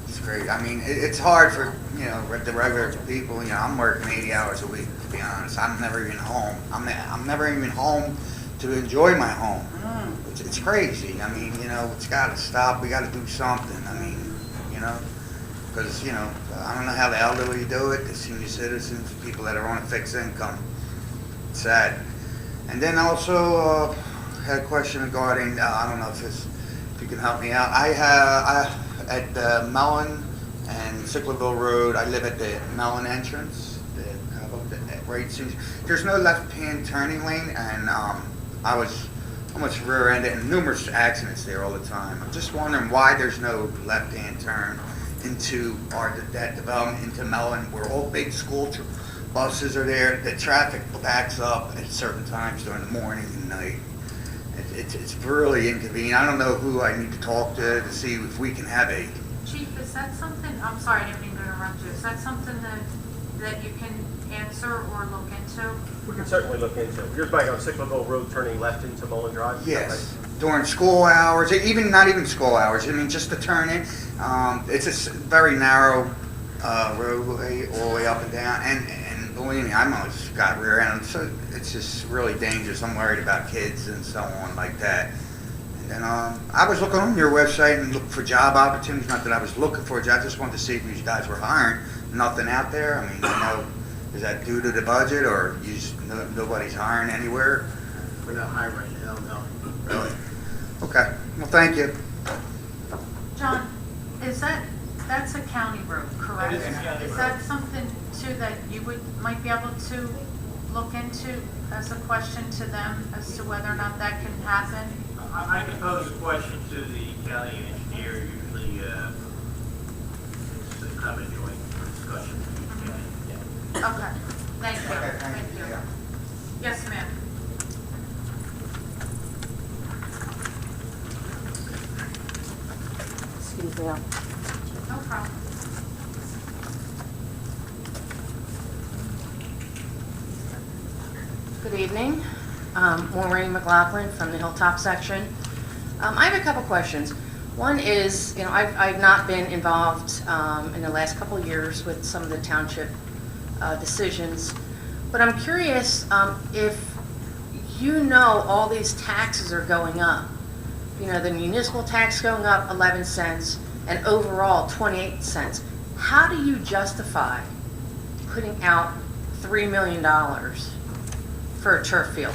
It's great. It's hard for, the regular people, I'm working 80 hours a week, to be honest. I'm never even home. I'm never even home to enjoy my home. It's crazy. It's got to stop. We got to do something. Because, I don't know how the elderly do it, the senior citizens, people that are on a fixed income. It's sad. And then also had a question regarding, I don't know if you can help me out. At Mellon and Sicklerville Road, I live at the Mellon entrance, there's no left-hand turning lane, and I was almost rear-ended in numerous accidents there all the time. I'm just wondering why there's no left-hand turn into that development into Mellon, where all big school buses are there. The traffic backs up at certain times during the morning and night. It's really inconvenient. I don't know who I need to talk to see if we can have a... Chief, is that something, I'm sorry, I didn't mean to interrupt you. Is that something that you can answer or look into? We can certainly look into it. You're back on Sicklerville Road, turning left into Mullen Drive? Is that Yes, right? during school hours, not even school hours. Just to turn in. It's a very narrow roadway all the way up and down, and believe me, I'm almost got rear end, so it's just really dangerous. I'm worried about kids and so on like that. And then I was looking on your website and looking for job opportunities. Not that I was looking for a job, I just wanted to see if you guys were hiring. Nothing out there. Is that due to the budget, or nobody's hiring anywhere? We're not hiring right now, no. Really? Okay. Well, thank you. John, that's a county road, correct? It is a county Is road. that something too that you might be able to look into as a question to them as to whether or not that can happen? I can pose a question to the county engineer. Usually, it's kind of a joint discussion with the county. Okay, thank you. Okay, thank you. Yeah. Yes, ma'am. Excuse me. No problem. Good evening. Maureen McLaughlin from the Hilltop section. I have a couple questions. One is, I've not been involved in the last couple of years with some of the township decisions, but I'm curious if all these taxes are going up. The municipal tax going up 11 cents and overall 28 cents. How do you justify putting out $3 million for a turf field?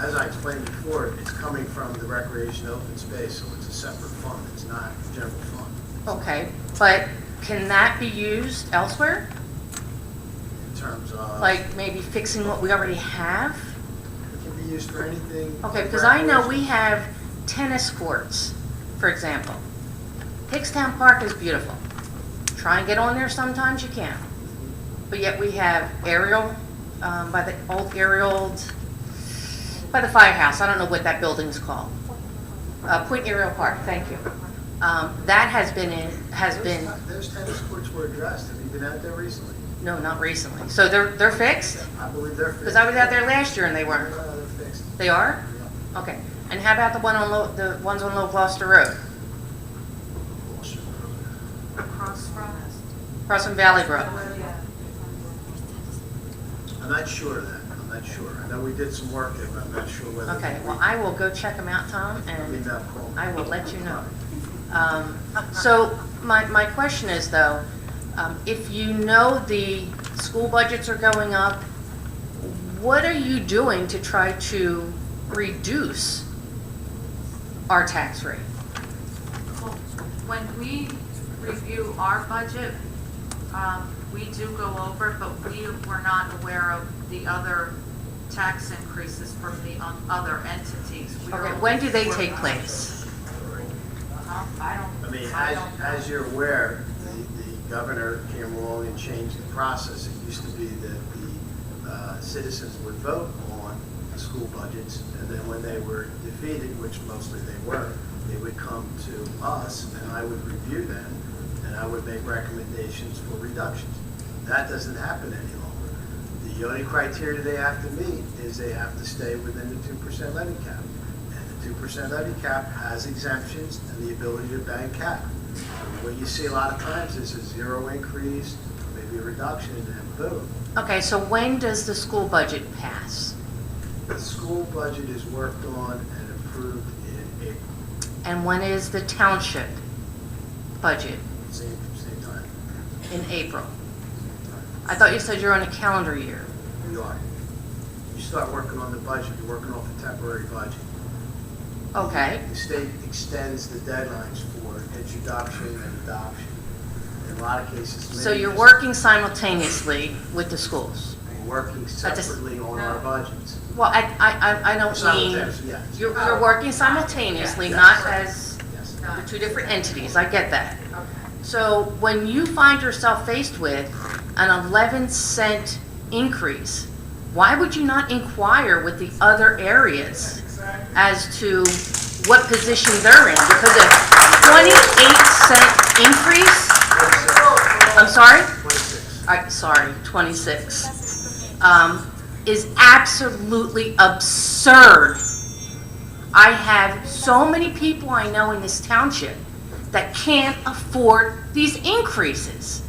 As I explained before, it's coming from the recreation open space, so it's a separate fund. It's not a general fund. Okay, but can that be used elsewhere? In terms of... Like maybe fixing what we already have? It can be used for anything. Okay, because I know we have tennis courts, for example. Hickstown Park is beautiful. Try and get on there sometimes you can. But yet we have aerial, by the firehouse, I don't know what that building's called. Point Aerial Park, thank you. That has been... Those tennis courts were addressed. Have you been out there recently? No, not recently. So they're fixed? I believe they're fixed. Because I was out there last year and they weren't. No, they're fixed. They are? Okay. And how about the ones on Low Gloucester Road? across from? Across from Valley Brook. I'm not sure of that. I'm not sure. I know we did some work there, but I'm not sure whether. Okay, well, I will go check them out, Tom, and I will let you know. So my question is, though, if you know the school budgets are going up, what are you doing to try to reduce our tax rate? When we review our budget, we do go over, but we were not aware of the other tax increases from the other entities. We Okay, were when do they only take informed. place? I mean, as you're aware, the governor came along and changed the process. It used to be that the citizens would vote on the school budgets, and then when they were defeated, which mostly they were, they would come to us, and I would review them, and I would make recommendations for reductions. That doesn't happen any longer. The only criteria they have to meet is they have to stay within the 2% levy cap. And the 2% levy cap has exemptions and the ability to bank cap. What you see a lot of times is a zero increase, maybe a reduction, and boom. Okay, so when does the school budget pass? The school budget is worked on and approved in April, And when is the township budget? same time. In April. I thought you said you're on a calendar year. We are. You start working on the budget, you're working off a temporary budget. Okay. The state extends the deadlines for introduction and adoption. In a lot of cases. So maybe you're just working simultaneously with the schools? Working separately on our budgets. Well, I don't mean, Simultaneously, yes. you're working simultaneously, Yes. not as Yes. the two different entities, I get that. So when you find yourself faced with an 11-cent increase, why would you not inquire with the other areas as to what position they're in? Because a 28-cent increase, I'm sorry? 26. Sorry, 26, is absolutely absurd. I have so many people I know in this township that can't afford these increases.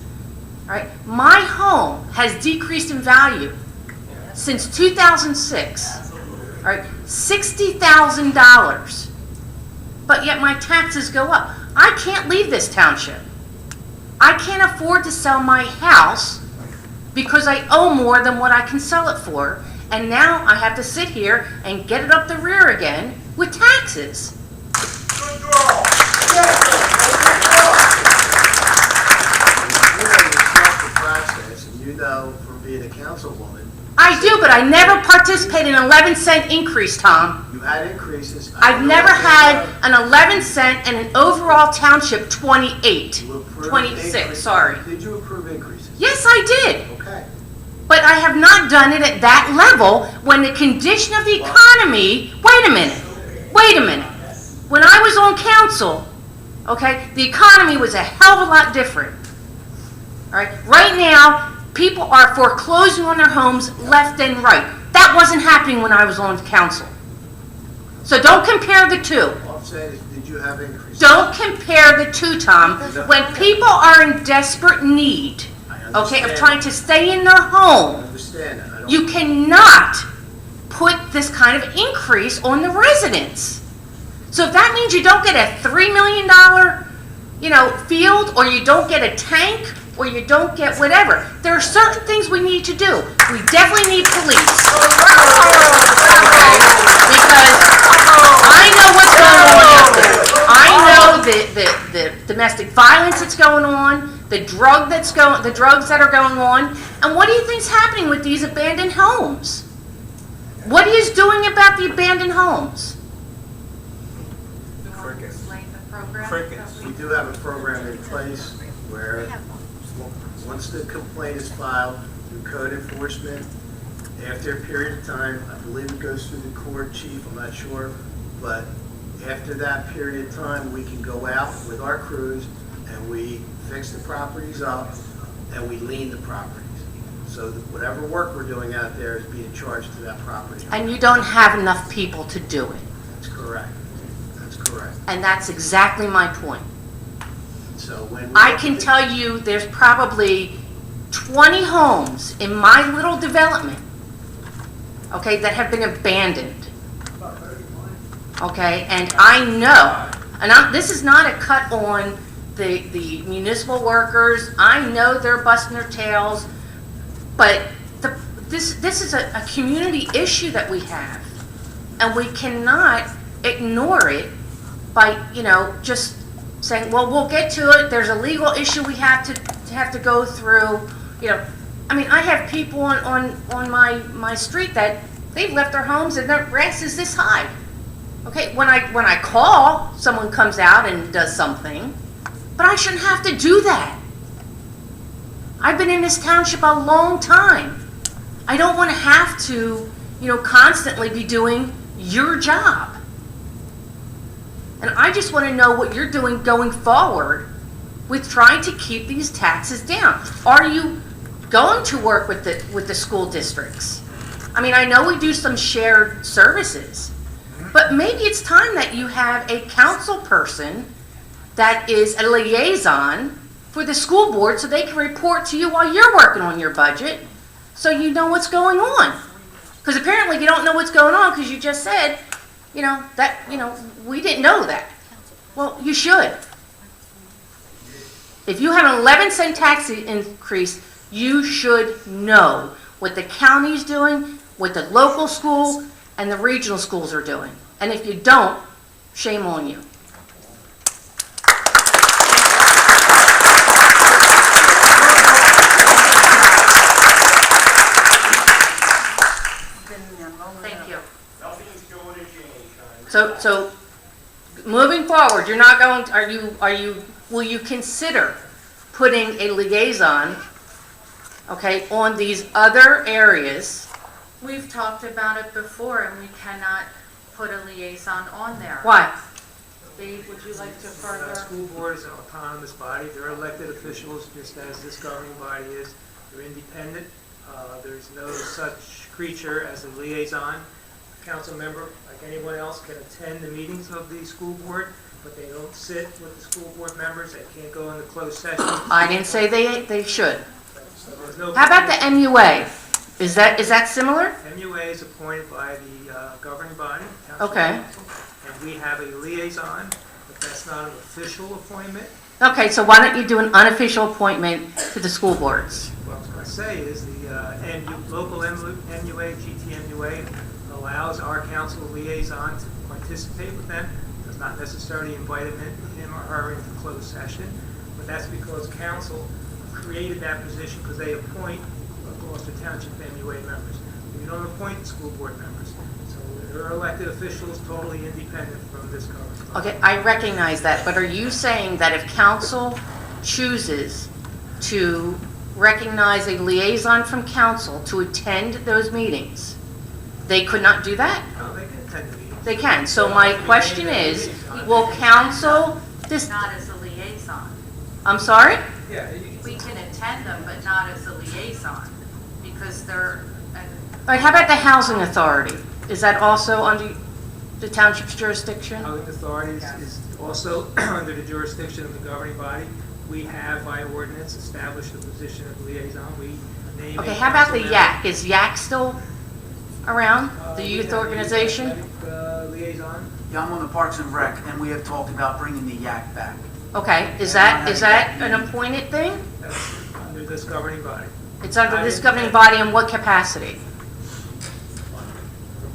Right? My home has decreased in value since 2006. Right? $60,000. But yet my taxes go up. I can't leave this township. I can't afford to sell my house because I owe more than what I can sell it for. And now I have to sit here and get it up the rear again with taxes. You know from being a councilwoman. I do, but I never participated in an 11-cent increase, Tom. You had increases. I've never had an 11-cent and an overall township 28. 26, sorry. Did you approve increases? Yes, I did. Okay. But I have not done it at that level when the condition of the economy, wait a minute. When I was on council, okay, the economy was a hell of a lot different. All right, right now, people are foreclosing on their homes left and right. That wasn't happening when I was on council. So don't compare the two. All I'm saying is, did you have increases? Don't compare the two, Tom. When people are in desperate need, okay, of trying to stay in their I home, understand that. I don't- you cannot put this kind of increase on the residents. So if that means you don't get a $3 million, field, or you don't get a tank, or you don't get whatever, there are certain things we need to do. We definitely need police. Okay? Because I know what's going on out there. I know the domestic violence that's going on, the drugs that are going on, and what do you think's happening with these abandoned homes? What are you doing about the abandoned homes? We do have a program in place where once the complaint is filed through code enforcement, after a period of time, I believe it goes through the court chief, I'm not sure, but after that period of time, we can go out with our crews and we fix the properties up and we lien the properties. So that whatever work we're doing out there is being charged to that property. And you don't have enough people to do it. That's correct. That's correct. And that's exactly my point. So when we I look can at the- tell you there's probably 20 homes in my little development, okay, that have been abandoned. Okay, and I know, and this is not a cut on the municipal workers. I know they're busting their tails, but this is a community issue that we have, and we cannot ignore it by, just saying, well, we'll get to it. There's a legal issue we have to go through. I mean, I have people on my street that they've left their homes and their grass is this high. Okay, when I call, someone comes out and does something, but I shouldn't have to do that. I've been in this township a long time. I don't want to have to, constantly be doing your job. And I just want to know what you're doing going forward with trying to keep these taxes down. Are you going to work with the school districts? I mean, I know we do some shared services, but maybe it's time that you have a council person that is a liaison for the school board so they can report to you while you're working on your budget so you know what's going on. Because apparently you don't know what's going on because you just said, we didn't know that. Well, you should. If you have an 11-cent tax increase, you should know what the county's doing, what the local school and the regional schools are doing. And if you don't, shame on you. Thank you. So moving forward, you're not going, will you consider putting a liaison, okay, on these other areas? We've talked about it before, and we cannot put a liaison on there. Why? Dave, would you like to The further? school board is an autonomous body. They're elected officials, just as this governing body is. They're independent. There's no such creature as a liaison. A council member, like anyone else, can attend the meetings of the school board, but they don't sit with the school board members. They can't go into closed session. I didn't say they should. So there's no. How about the MUA? Is that similar? MUA is appointed by the governing body, Township Okay. Council, and we have a liaison, but that's not an official appointment. Okay, so why don't you do an unofficial appointment to the school boards? What I was going to say is the local MUA, GTMUA, allows our council liaison to participate with them, does not necessarily invite him or her into closed session, but that's because council created that position because they appoint Gloucester Township MUA members. We don't appoint school board members. So they're elected officials, totally independent from this government. Okay, I recognize that, but are you saying that if council chooses to recognize a liaison from council to attend those meetings, they could not do that? No, they can attend the meetings. They can. So my question is, will council, Not as a liaison. I'm sorry? Yeah, We can attend them, but not as a liaison, because they're, All right, how about the housing authority? Is that also under the township's jurisdiction? Housing authority is also under the jurisdiction of the governing body. We have by ordinance established the position of liaison. We name. Okay, a how about the council YAC? Is YAC still around, the member. youth We have organization? athletic, liaison. Yeah, I'm on the Parks and Rec, and we have talked about bringing the YAC back. Okay, is that an appointed thing? That's under this governing body. It's under this governing body in what capacity?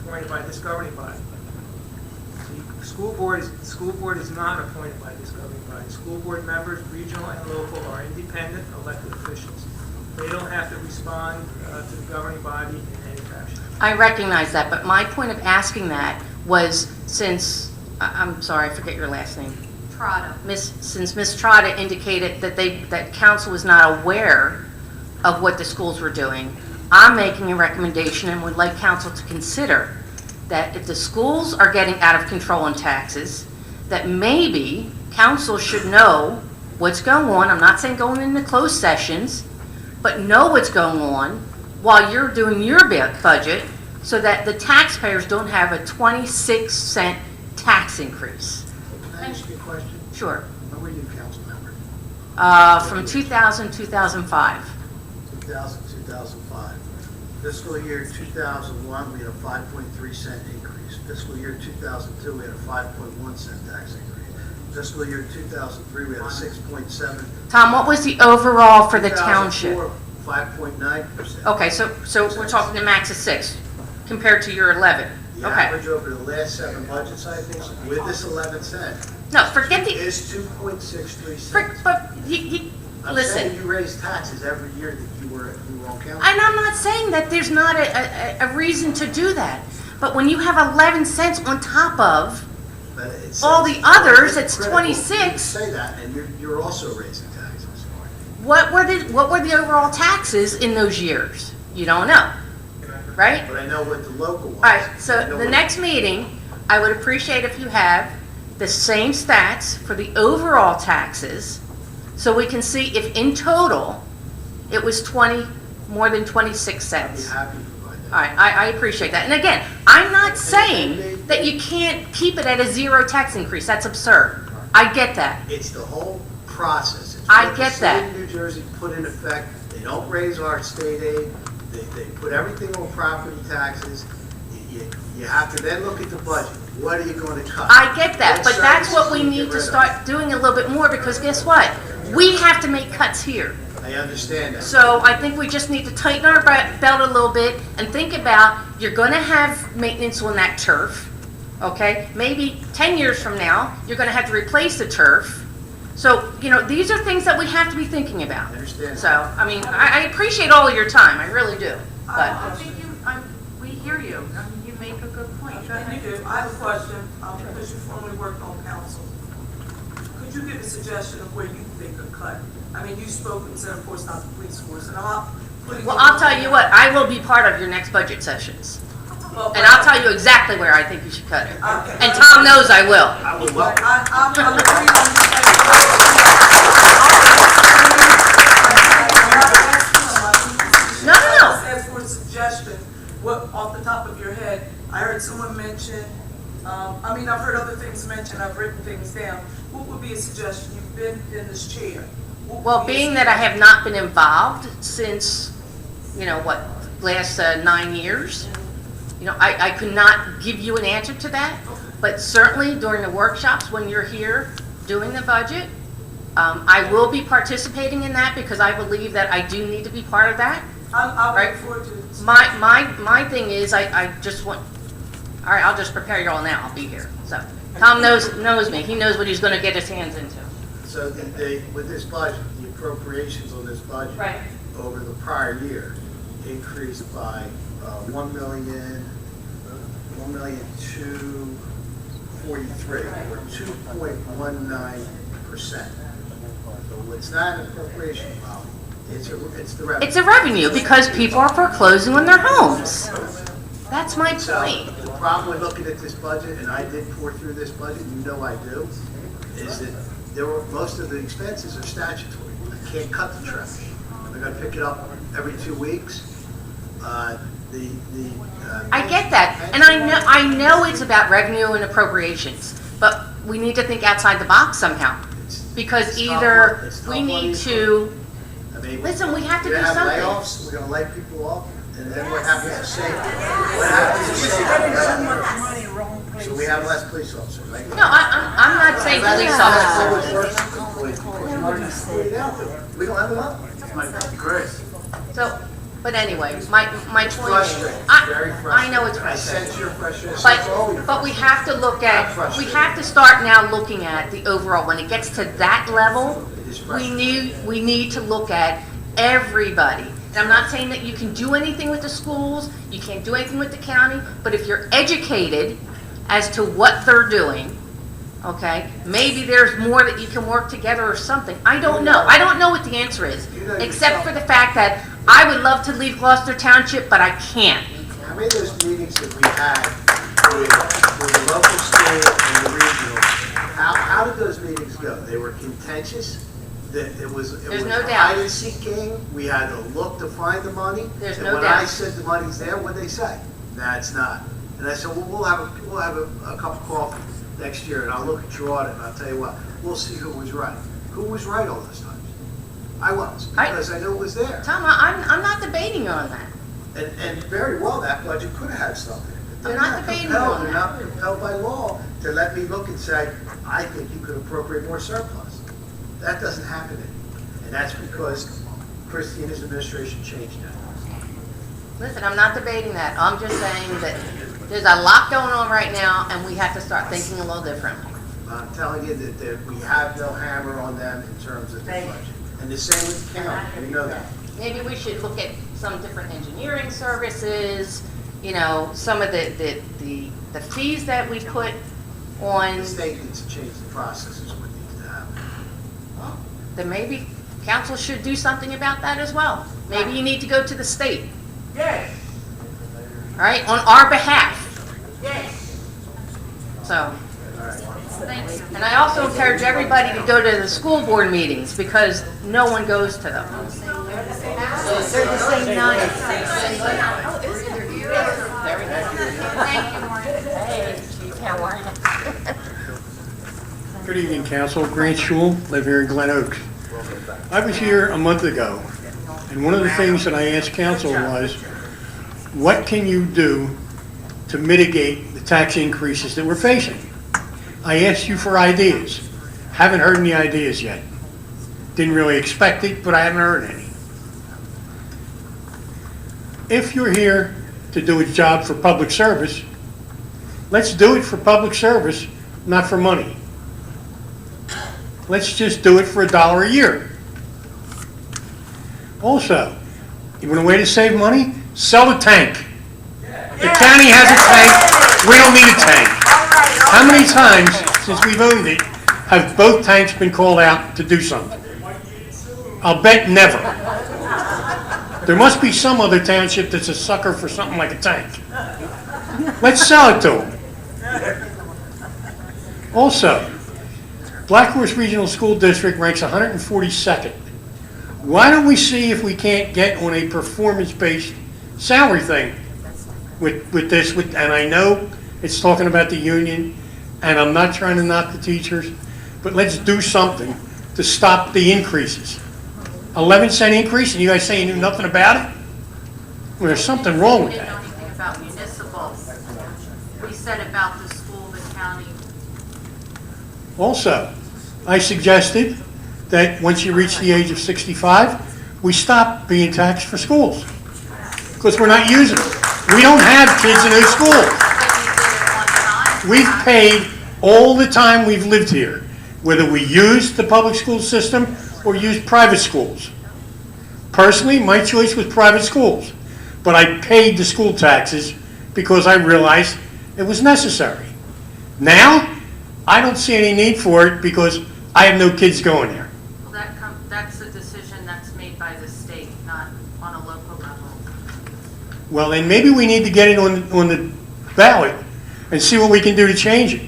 Appointed by this governing body. The school board is not appointed by this governing body. School board members, regional and local, are independent elected officials. They don't have to respond to the governing body in any fashion. I recognize that, but my point of asking that was since, I'm sorry, I forget your last name. Trotta. Since Ms. Trotta indicated that council was not aware of what the schools were doing, I'm making a recommendation and would like council to consider that if the schools are getting out of control in taxes, that maybe council should know what's going on. I'm not saying going into closed sessions, but know what's going on while you're doing your budget so that the taxpayers don't have a 26-cent tax increase. Can I ask you a question? Sure. Are we new council member? from 2000, 2005. 2000, 2005. Fiscal year 2001, we had a 5.3 cent increase. Fiscal year 2002, we had a 5.1 cent tax increase. Fiscal year 2003, we had a 6.7. Tom, what was the overall for the township? 5.9%. Okay, so we're talking the max of 6 compared to your 11. The Okay. average over the last 7 budget cycles with this 11 cent No, forget the, is 2.63 cents. but you I'm listen. saying you raised taxes every year that you were on council. And I'm not saying that there's not a reason to do that. But when you have 11 cents on top of But it's- all the others, it's critical. 26. You say that, and you're also raising taxes. what were the overall taxes in those years? You don't know, right? But I know what the local was. All right, I so know the what- next meeting, I would appreciate if you have the same stats for the overall taxes, so we can see if in total, it was more than 26 I'd be cents. happy to provide that. All right, I appreciate that. And again, I'm not saying that you can't keep it at a 0 tax increase. That's absurd. I get that. It's the whole process. It's I what get the that. state of New Jersey put in effect. They don't raise our state aid. They put everything on property taxes. You have to then look at the budget. What are you going to cut? I get that, What but that's what we services do you need get to rid of? start doing a little bit more, because guess what? We have to make cuts here. I understand that. So I think we just need to tighten our belt a little bit and think about, you're going to have maintenance on that turf, okay? Maybe 10 years from now, you're going to have to replace the turf. So, these are things that we have to be thinking about. I understand. So, I mean, I appreciate all of your time, I really do. But I think we hear you. I mean, you make a good point. Go ahead. You do. I have a question, because you formerly worked on council. Could you give a suggestion of where you think a cut? I mean, you spoke and said, of course, not the police force, and I'm not putting. Well, I'll tell you what, I will be part of your next budget sessions. Well, And I'll tell you exactly where I think you should cut it. Okay. And Tom knows I will. I would But welcome. I'm agreeing on No, no, no. Just ask for a suggestion, what, off the top of your head, I heard someone mention, I've heard other things mentioned, I've written things down. What would be a suggestion? You've been in this chair. What would Well, be a being that I have not been involved since, last 9 years, I could not give you an answer to that. But certainly during the workshops, when you're here doing the budget, I will be participating in that, because I believe that I do need to be part of that. I'll Right. look forward to it. My thing is, I just want, all right, I'll just prepare you all now, I'll be here. So, Tom knows me, he knows what he's gonna get his hands into. So with this budget, the appropriations on this budget. Right. Over the prior year increased by $1,243,000, or 2.19%. So it's not an appropriation problem, it's the revenue. It's a revenue, because people are foreclosing on their homes. That's my So point. the problem with looking at this budget, and I did pour through this budget, you know I do, is that most of the expenses are statutory. I can't cut the trash. I gotta pick it up every 2 weeks. I get that, and I know it's about revenue and appropriations, but we need to think outside the box somehow. Because It's either tough we money. need to, I mean, listen, we have to we're do gonna something. have layoffs, we're gonna lay people off, and then what happens to safety? What happens to safety? So we have less police officers, right? No, I'm not saying police officers. We don't have enough. Chris. So, but anyway, my point is, Frustrating, very I know it's frustrating. I frustrating. sense your frustration. But we have to look at, we have to start now looking at the overall, when it gets to that level, we need to look at everybody. And I'm not saying that you can do anything with the schools, you can't do anything with the county, but if you're educated as to what they're doing, okay, maybe there's more that you can work together or something. I don't know. I don't know what the answer is, except for the fact that I would love to leave Gloucester Township, but I can't. How many of those meetings that we had with the local, state, and the regional, how did those meetings go? They were contentious? It was There's no doubt. hide and seek game? We had to look to find the money? There's and no when I doubt. said the money's there, what'd they say? Nah, it's not. And I said, well, we'll have a cup of coffee next year, and I'll look at your audit, and I'll tell you what, we'll see who was right. Who was right all those times? I was, because I knew it was there. Tom, I'm not debating on that. And very well, that budget could have had something. I'm not debating compelled, on they're that. not compelled by law to let me look and say, I think you could appropriate more surplus. That doesn't happen anymore. And that's because Christina's administration changed that. Listen, I'm not debating that. I'm just saying that there's a lot going on right now, and we have to start thinking a little differently. I'm telling you that we have no hammer on them in terms of the budget. And the same with the county, you know that. Maybe we should look at some different engineering services, you know, some of the fees that we put on. The state needs to change the process is what needs to happen. Well, then maybe council should do something about that as well. Maybe you need to go to the state. Yes. All right, on our behalf. Yes. So, Thank you. and I also encourage everybody to go to the school board meetings because no one goes to them. They're the same night. Thank you, Maureen. Hey, Chief, how are you? Good evening, Council. Grant Schul, live here in Glen Oaks. I was here a month ago, and one of the things that I asked Council was, what can you do to mitigate the tax increases that we're facing? I asked you for ideas. Haven't heard any ideas yet. Didn't really expect it, but I haven't heard any. If you're here to do a job for public service, let's do it for public service, not for money. Let's just do it for $1 a year. Also, you want a way to save money? Sell the tank. The county has a tank. We don't need a tank. How many times since we've owned it have both tanks been called out to do something? I'll bet never. There must be some other township that's a sucker for something like a tank. Let's sell it to them. Also, Black Horse Regional School District ranks 142nd. Why don't we see if we can't get on a performance-based salary thing with this? And I know it's talking about the union, and I'm not trying to knock the teachers, but let's do something to stop the increases. 11-cent increase, and you guys say you knew nothing about it? Well, there's something wrong with We didn't know that. anything about municipal. We said about the school, the county. Also, I suggested that once you reach the age of 65, we stop being taxed for schools, because we're not using them. We don't have kids in those schools. We've paid all the time we've lived here, whether we use the public school system or use private schools. Personally, my choice was private schools, but I paid the school taxes because I realized it was necessary. Now, I don't see any need for it because I have no kids going there. Well, that's a decision that's made by the state, not on a local level. Well, then maybe we need to get it on the ballot and see what we can do to change it.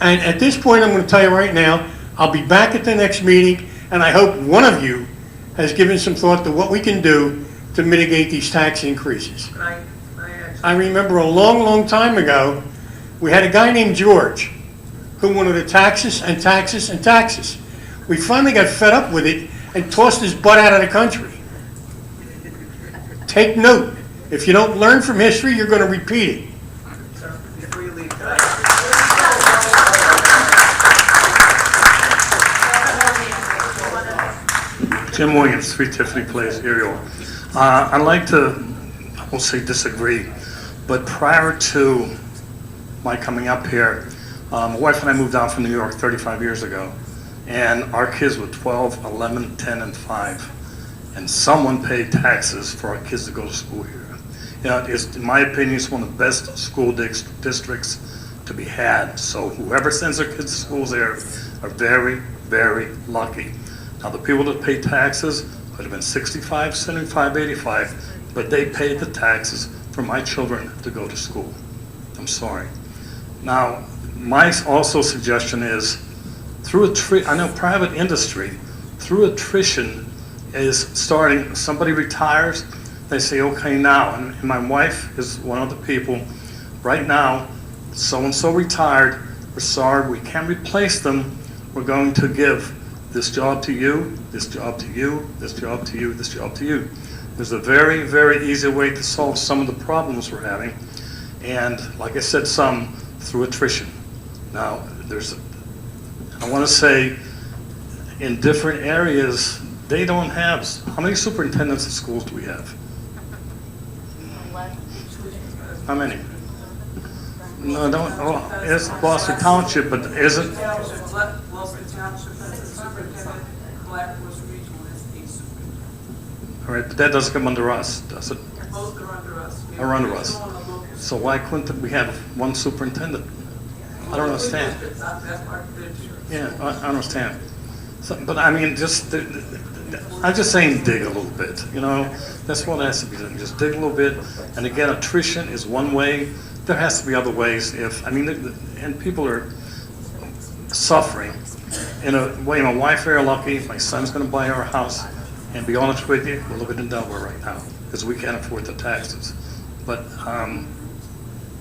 And at this point, I'm going to tell you right now, I'll be back at the next meeting, and I hope one of you has given some thought to what we can do to mitigate these tax increases. I remember a long, long time ago, we had a guy named George who wanted to taxes and taxes and taxes. We finally got fed up with it and tossed his butt out of the country. Take note. If you don't learn from history, you're going to repeat it. Before you leave, Jim Williams, 3 Tiffany Place, Ariel. I'd like to, I won't say disagree, but prior to my coming up here, my wife and I moved down from New York 35 years ago, and our kids were 12, 11, 10, and 5, and someone paid taxes for our kids to go to school here. You know, it's, in my opinion, it's one of the best school districts to be had, so whoever sends their kids to schools there are very, very lucky. Now, the people that pay taxes could have been 65, 75, 85, but they paid the taxes for my children to go to school. I'm sorry. Now, my also suggestion is, I know private industry, through attrition, is starting, somebody retires, they say, okay, now, and my wife is one of the people, right now, so-and-so retired, we're sorry, we can't replace them. We're going to give this job to you, this job to you, this job to you, this job to you. There's a very, very easy way to solve some of the problems we're having. And like I said, some through attrition. Now, I want to say, in different areas, they don't have, how many superintendents of schools do we have? How many? No, it's Gloucester Township, but isn't, Gloucester Township has a superintendent, Blackforest Regional has a superintendent. all right, but that doesn't come under us, does it? Both are under us. Or under us. So why couldn't we have one superintendent? I don't understand. That's part of their job. Yeah, I understand. So, but I mean, I'm just saying dig a little bit, you know? That's what has to be done, just dig a little bit. And again, attrition is one way. There has to be other ways and people are suffering. In a way, my wife very lucky, my son's gonna buy our house. And be honest with you, we're living in Delaware right now, because we can't afford the taxes. But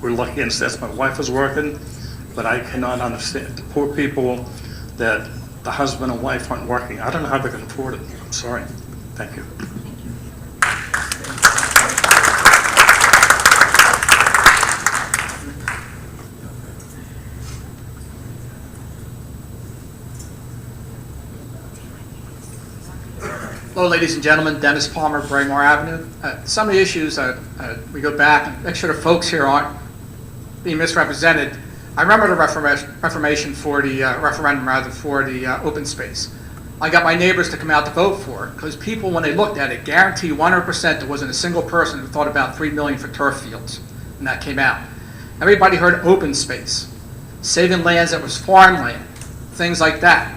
we're lucky in the sense my wife is working, but I cannot understand the poor people that the husband and wife aren't working. I don't know how they can afford it. I'm sorry. Thank you. Hello, ladies and gentlemen. Dennis Palmer, Braemar Avenue. Some of the issues, we go back and make sure the folks here aren't being misrepresented. I remember the referendum for the open space. I got my neighbors to come out to vote for it because people, when they looked at it, guarantee 100% there wasn't a single person who thought about $3 million for turf fields, and that came out. Everybody heard open space, saving lands that was farmland, things like that.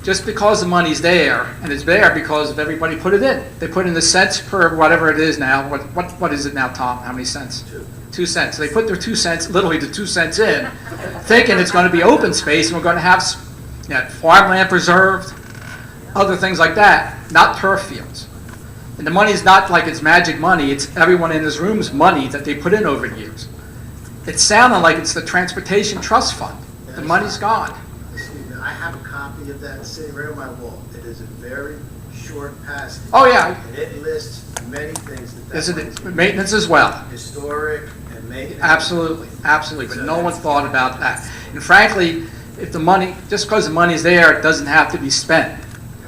Just because the money's there, and it's there because of everybody put it in. They put in the cents per whatever it is now. What is it now, Tom? How many cents? 2 cents. They put their 2 cents, literally the 2 cents in, thinking it's going to be open space and we're going to have farmland preserved, other things like that, not turf fields. And the money's not like it's magic money. It's everyone in this room's money that they put in over the years. It's sounding like it's the Transportation Trust Fund. The money's gone. I have a copy of that sitting right on my wall. It is a very short passage. Oh, yeah. And it lists many things Is it maintenance as well? Historic and maintenance. Absolutely, absolutely, but no one thought about that. And frankly, if the money, just because the money's there, it doesn't have to be spent.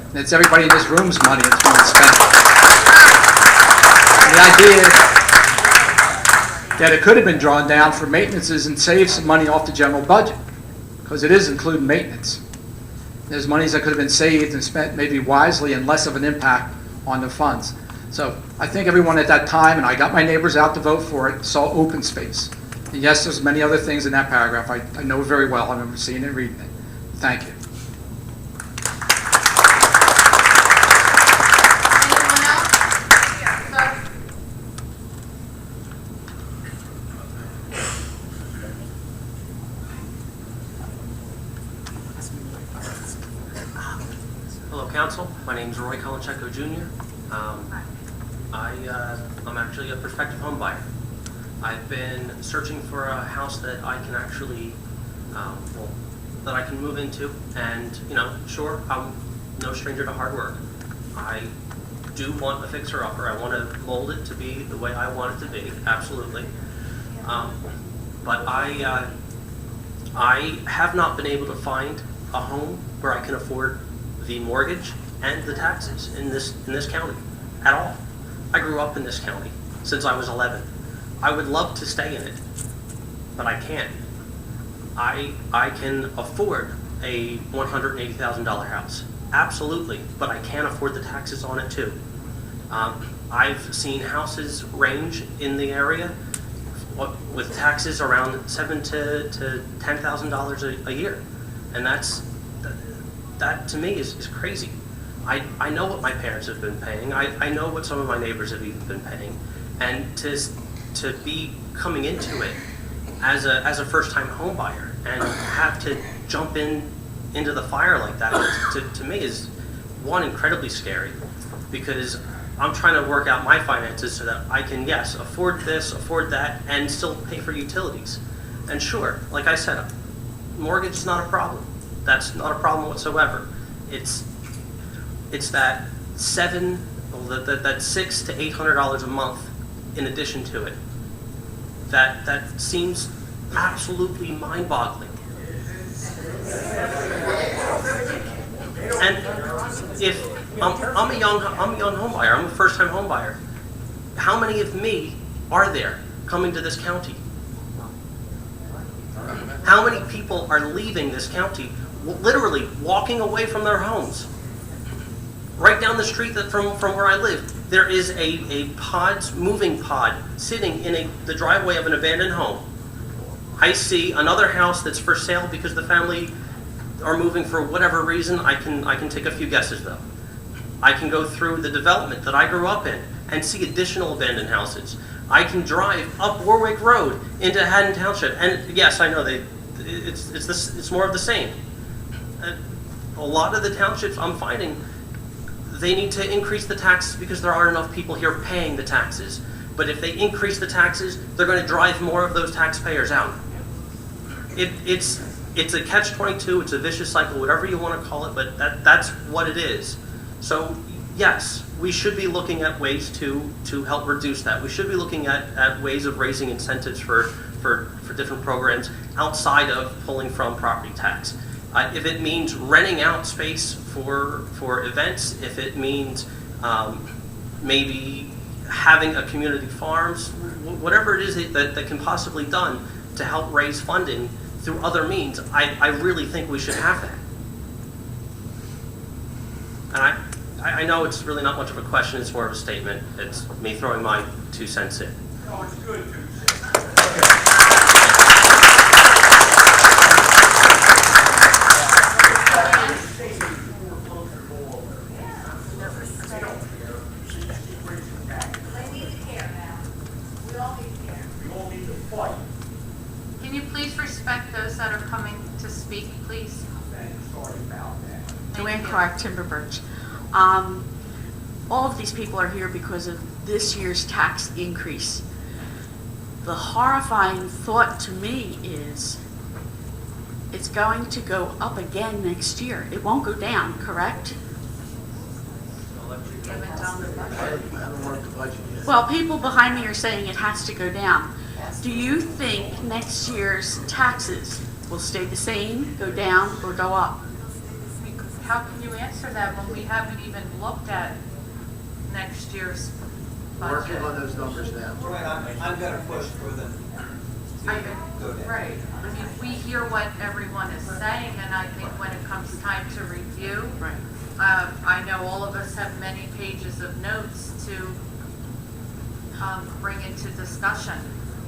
And it's everybody in this room's money that's being spent. And the idea that it could have been drawn down for maintenances and save some money off the general budget, because it is including maintenance. There's monies that could have been saved and spent maybe wisely and less of an impact on the funds. So I think everyone at that time, and I got my neighbors out to vote for it, saw open space. And yes, there's many other things in that paragraph. I know very well. I remember seeing it and reading it. Thank you. Anyone else? Sir? Hello, Council. My name is Roy Kolichenko Jr. I'm actually a prospective home buyer. I've been searching for a house that I can actually, that I can move into, and sure, I'm no stranger to hard work. I do want a fixer-upper. I want to mold it to be the way I want it to be, absolutely. But I have not been able to find a home where I can afford the mortgage and the taxes in this county at all. I grew up in this county since I was 11. I would love to stay in it, but I can't. I can afford a $180,000 house, absolutely, but I can't afford the taxes on it too. I've seen houses range in the area with taxes around $7,000 to $10,000 a year, and that to me is crazy. I know what my parents have been paying. I know what some of my neighbors have even been paying, and to be coming into it as a first-time home buyer and have to jump into the fire like that to me is one, incredibly scary, because I'm trying to work out my finances so that I can, yes, afford this, afford that, and still pay for utilities. And sure, like I said, mortgage is not a problem. That's not a problem whatsoever. It's that $600 to $800 a month in addition to it. That seems absolutely mind-boggling. And if I'm a young home buyer, I'm a first-time home buyer. How many of me are there coming to this county? How many people are leaving this county, literally walking away from their homes? Right down the street from where I live, there is a moving pod sitting in the driveway of an abandoned home. I see another house that's for sale because the family are moving for whatever reason. I can take a few guesses though. I can go through the development that I grew up in and see additional abandoned houses. I can drive up Warwick Road into Haddon Township, and yes, I know it's more of the same. A lot of the townships I'm finding, they need to increase the taxes because there aren't enough people here paying the taxes. But if they increase the taxes, they're going to drive more of those taxpayers out. It's a catch-22, it's a vicious cycle, whatever you want to call it, but that's what it is. So yes, we should be looking at ways to help reduce that. We should be looking at ways of raising incentives for different programs outside of pulling from property tax. If it means renting out space for events, if it means maybe having a community farms, whatever it is that can possibly be done to help raise funding through other means, I really think we should have that. And I know it's really not much of a question, it's more of a statement. It's me throwing my 2 cents in. Oh, it's good, 2 cents. Can you please respect those that are coming to speak, please? Joanne Clark, Timber Birch. All of these people are here because of this year's tax increase. The horrifying thought to me is it's going to go up again next year. It won't go down, correct? Well, people behind me are saying it has to go down. Do you think next year's taxes will stay the same, go down, or go up? How can you answer that when we haven't even looked at next year's budget? Working on those numbers now. I'm going to push for them to go down. Right. I mean, we hear what everyone is saying, and I think when it comes time to review, Right. I know all of us have many pages of notes to bring into discussion.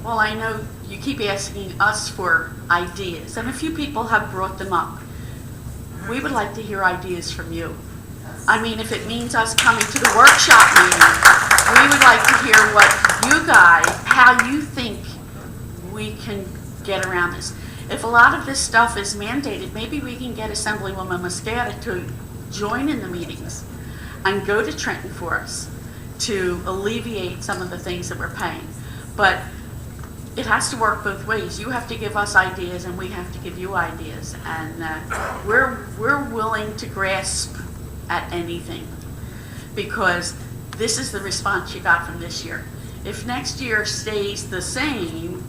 Well, I know you keep asking us for ideas, and a few people have brought them up. We would like to hear ideas from you. I mean, if it means us coming to the workshop meeting, we would like to hear what you guys, how you think we can get around this. If a lot of this stuff is mandated, maybe we can get Assemblywoman Moscata to join in the meetings and go to Trenton for us to alleviate some of the things that we're paying. But it has to work both ways. You have to give us ideas, and we have to give you ideas. And we're willing to grasp at anything, because this is the response you got from this year. If next year stays the same,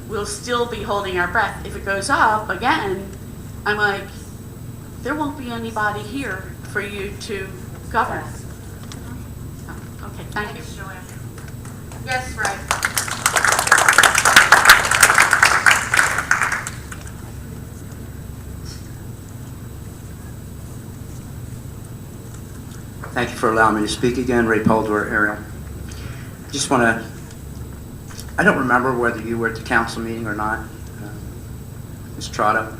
we'll still be holding our breath. If it goes up again, I'm like, there won't be anybody here for you to govern. So, okay, thank you. Yes, right. Thank you for allowing me to speak again. Ray Poldor, Ariel. I just want to, I don't remember whether you were at the council meeting or not, Ms. Trotta,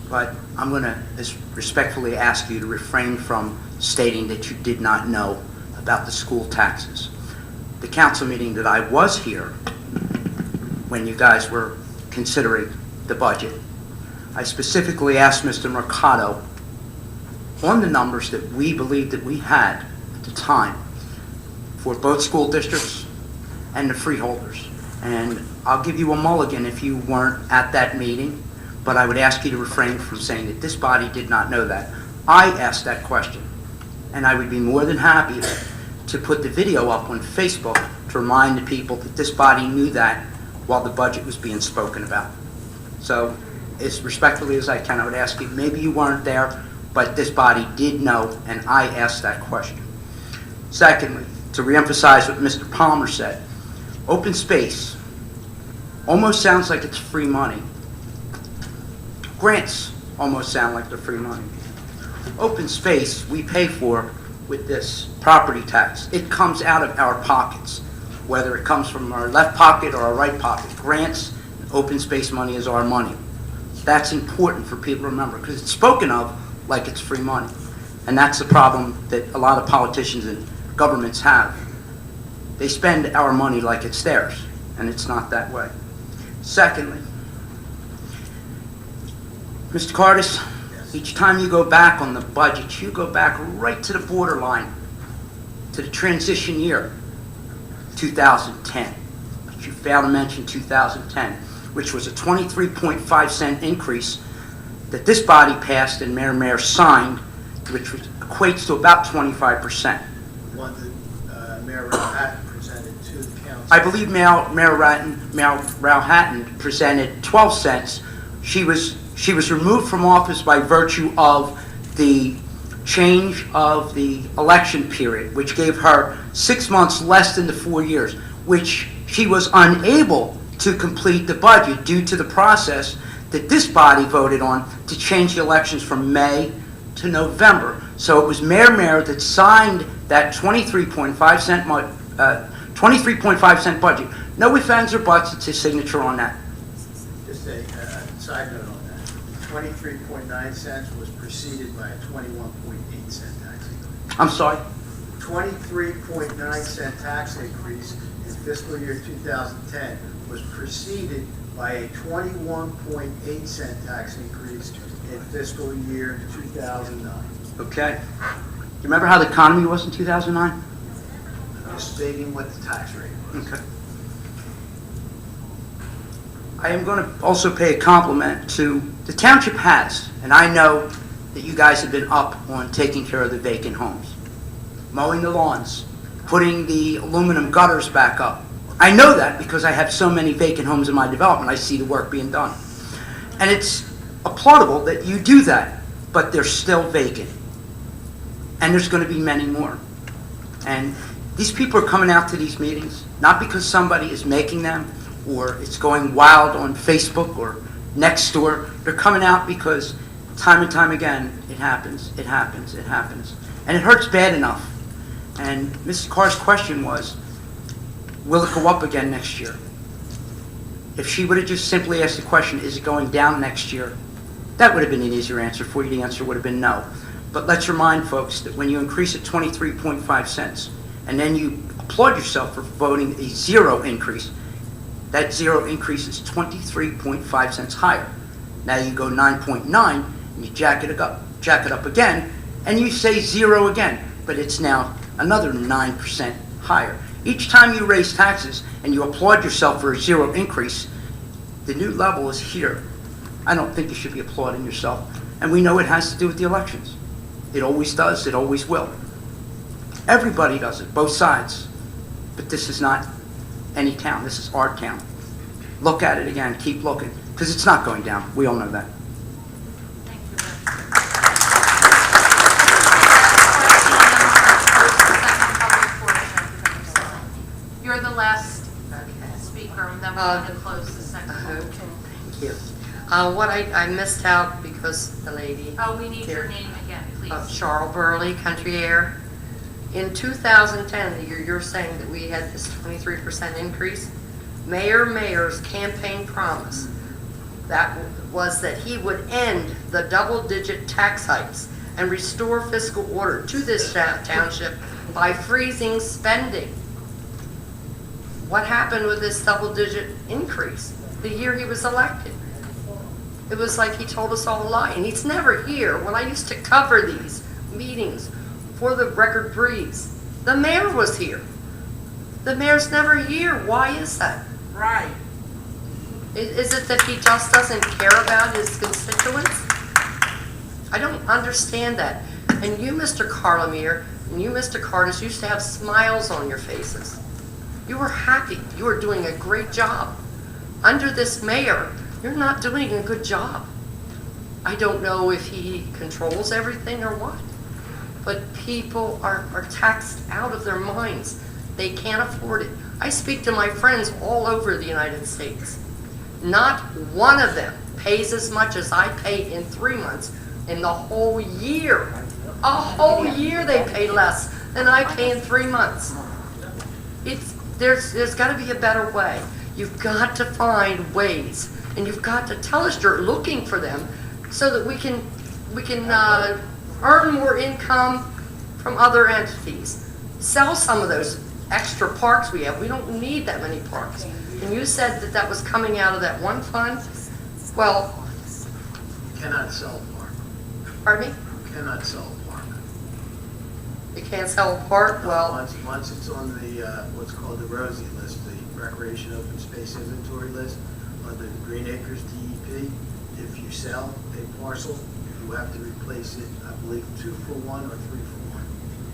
but I'm going to respectfully ask you to refrain from stating that you did not know about the school taxes. The council meeting that I was here when you guys were considering the budget, I specifically asked Mr. Mercado on the numbers that we believed that we had at the time for both school districts and the freeholders. And I'll give you a mulligan if you weren't at that meeting but I would ask you to refrain from saying that this body did not know that. I asked that question, and I would be more than happy to put the video up on Facebook to remind the people that this body knew that while the budget was being spoken about. So, as respectfully as I can, I would ask you, maybe you weren't there, but this body did know, and I asked that question. Secondly, to reemphasize what Mr. Palmer said, open space almost sounds like it's free money. Grants almost sound like they're free money. Open space we pay for with this property tax. It comes out of our pockets, whether it comes from our left pocket or our right pocket. Grants and open space money is our money. That's important for people to remember because it's spoken of like it's free money. And that's the problem that a lot of politicians and governments have. They spend our money like it's theirs, and it's not that way. Secondly, Mr. Cardis, each time you go back on the budget, you go back right to the borderline, to the transition year, 2010. But you fail to mention 2010, which was a 23.5-cent increase that this body passed and Mayor signed, which equates to about 25%. One that Mayor Hatton presented to the council. I believe Mayor Hatton presented 12 cents. She was removed from office by virtue of the change of the election period, which gave her 6 months less than the 4 years, which she was unable to complete the budget due to the process that this body voted on to change the elections from May to November. So it was Mayor that signed that 23.5 cent budget. No ifs, ands, or buts. It's his signature on that. Just a side note on that. 23.9 cents was preceded by a 21.8 cent tax increase. I'm sorry? 23.9 cent tax increase in fiscal year 2010 was preceded by a 21.8 cent tax increase in fiscal year 2009. Okay. You remember how the economy was in 2009? Just stating what the tax rate was. Okay. I am going to also pay a compliment to the township has, and I know that you guys have been up on taking care of the vacant homes, mowing the lawns, putting the aluminum gutters back up. I know that because I have so many vacant homes in my development. I see the work being done. And it's applaudable that you do that, but they're still vacant. And there's going to be many more. And these people are coming out to these meetings, not because somebody is making them or it's going wild on Facebook or next door. They're coming out because time and time again, it happens. And it hurts bad enough. And Mrs. Carr's question was, will it go up again next year? If she would have just simply asked the question, is it going down next year? That would have been an easier answer for you. The answer would have been no. But let's remind folks that when you increase it 23.5 cents, and then you applaud yourself for voting a zero increase, that zero increase is 23.5 cents higher. Now you go 9.9, and you jack it up again, and you say zero again, but it's now another 9% higher. Each time you raise taxes and you applaud yourself for a zero increase, the new level is here. I don't think you should be applauding yourself. And we know it has to do with the elections. It always does. It always will. Everybody does it, both sides. But this is not any town. This is our town. Look at it again. Keep looking. Because it's not going down. We all know that. You're the last speaker, and then we're going to close the second one. Okay, thank you. What I missed out because the lady... Oh, we need your name again, please. Charles Burley, Country Air. In 2010, the year you're saying that we had this 23% increase, Mayor's campaign promise, that was that he would end the double-digit tax hikes and restore fiscal order to this township by freezing spending. What happened with this double-digit increase the year he was elected? It was like he told us all a lie, and he's never here. When I used to cover these meetings for the Record Breeze, the mayor was here. The mayor's never here. Why is that? Right. Is it that he just doesn't care about his constituents? I don't understand that. And you, Mr. Carlemere, and you, Mr. Cardis, used to have smiles on your faces. You were happy. You were doing a great job. Under this mayor, you're not doing a good job. I don't know if he controls everything or what, but people are taxed out of their minds. They can't afford it. I speak to my friends all over the United States. Not one of them pays as much as I pay in 3 months in the whole year. A whole year they pay less than I pay in 3 months. There's got to be a better way. You've got to find ways, and you've got to tell us you're looking for them, so that we can earn more income from other entities. Sell some of those extra parks we have. We don't need that many parks. And you said that was coming out of that one fund. Well, You cannot sell a park. pardon me? You cannot sell a park. You can't sell a park? Well, Once it's on the, what's called the ROSI list, the Recreation Open Space Inventory list, under the Green Acres DEP, if you sell a parcel, you have to replace it, I believe, 2 for 1 or 3 for 1.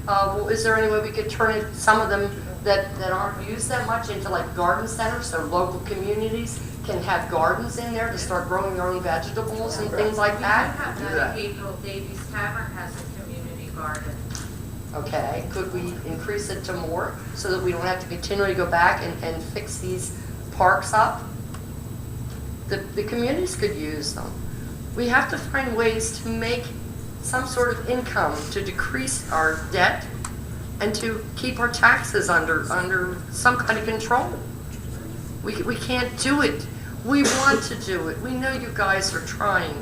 well, is there any way we could turn it, some of them that aren't used that much, into like garden centers, so local communities can have gardens in there to start growing their own vegetables and things like that? We do have that at Gabriel Davies Tavern has a community garden. Okay, could we increase it to more so that we don't have to continually go back and fix these parks up? The communities could use them. We have to find ways to make some sort of income to decrease our debt and to keep our taxes under some kind of control. We can't do it. We want to do it. We know you guys are trying,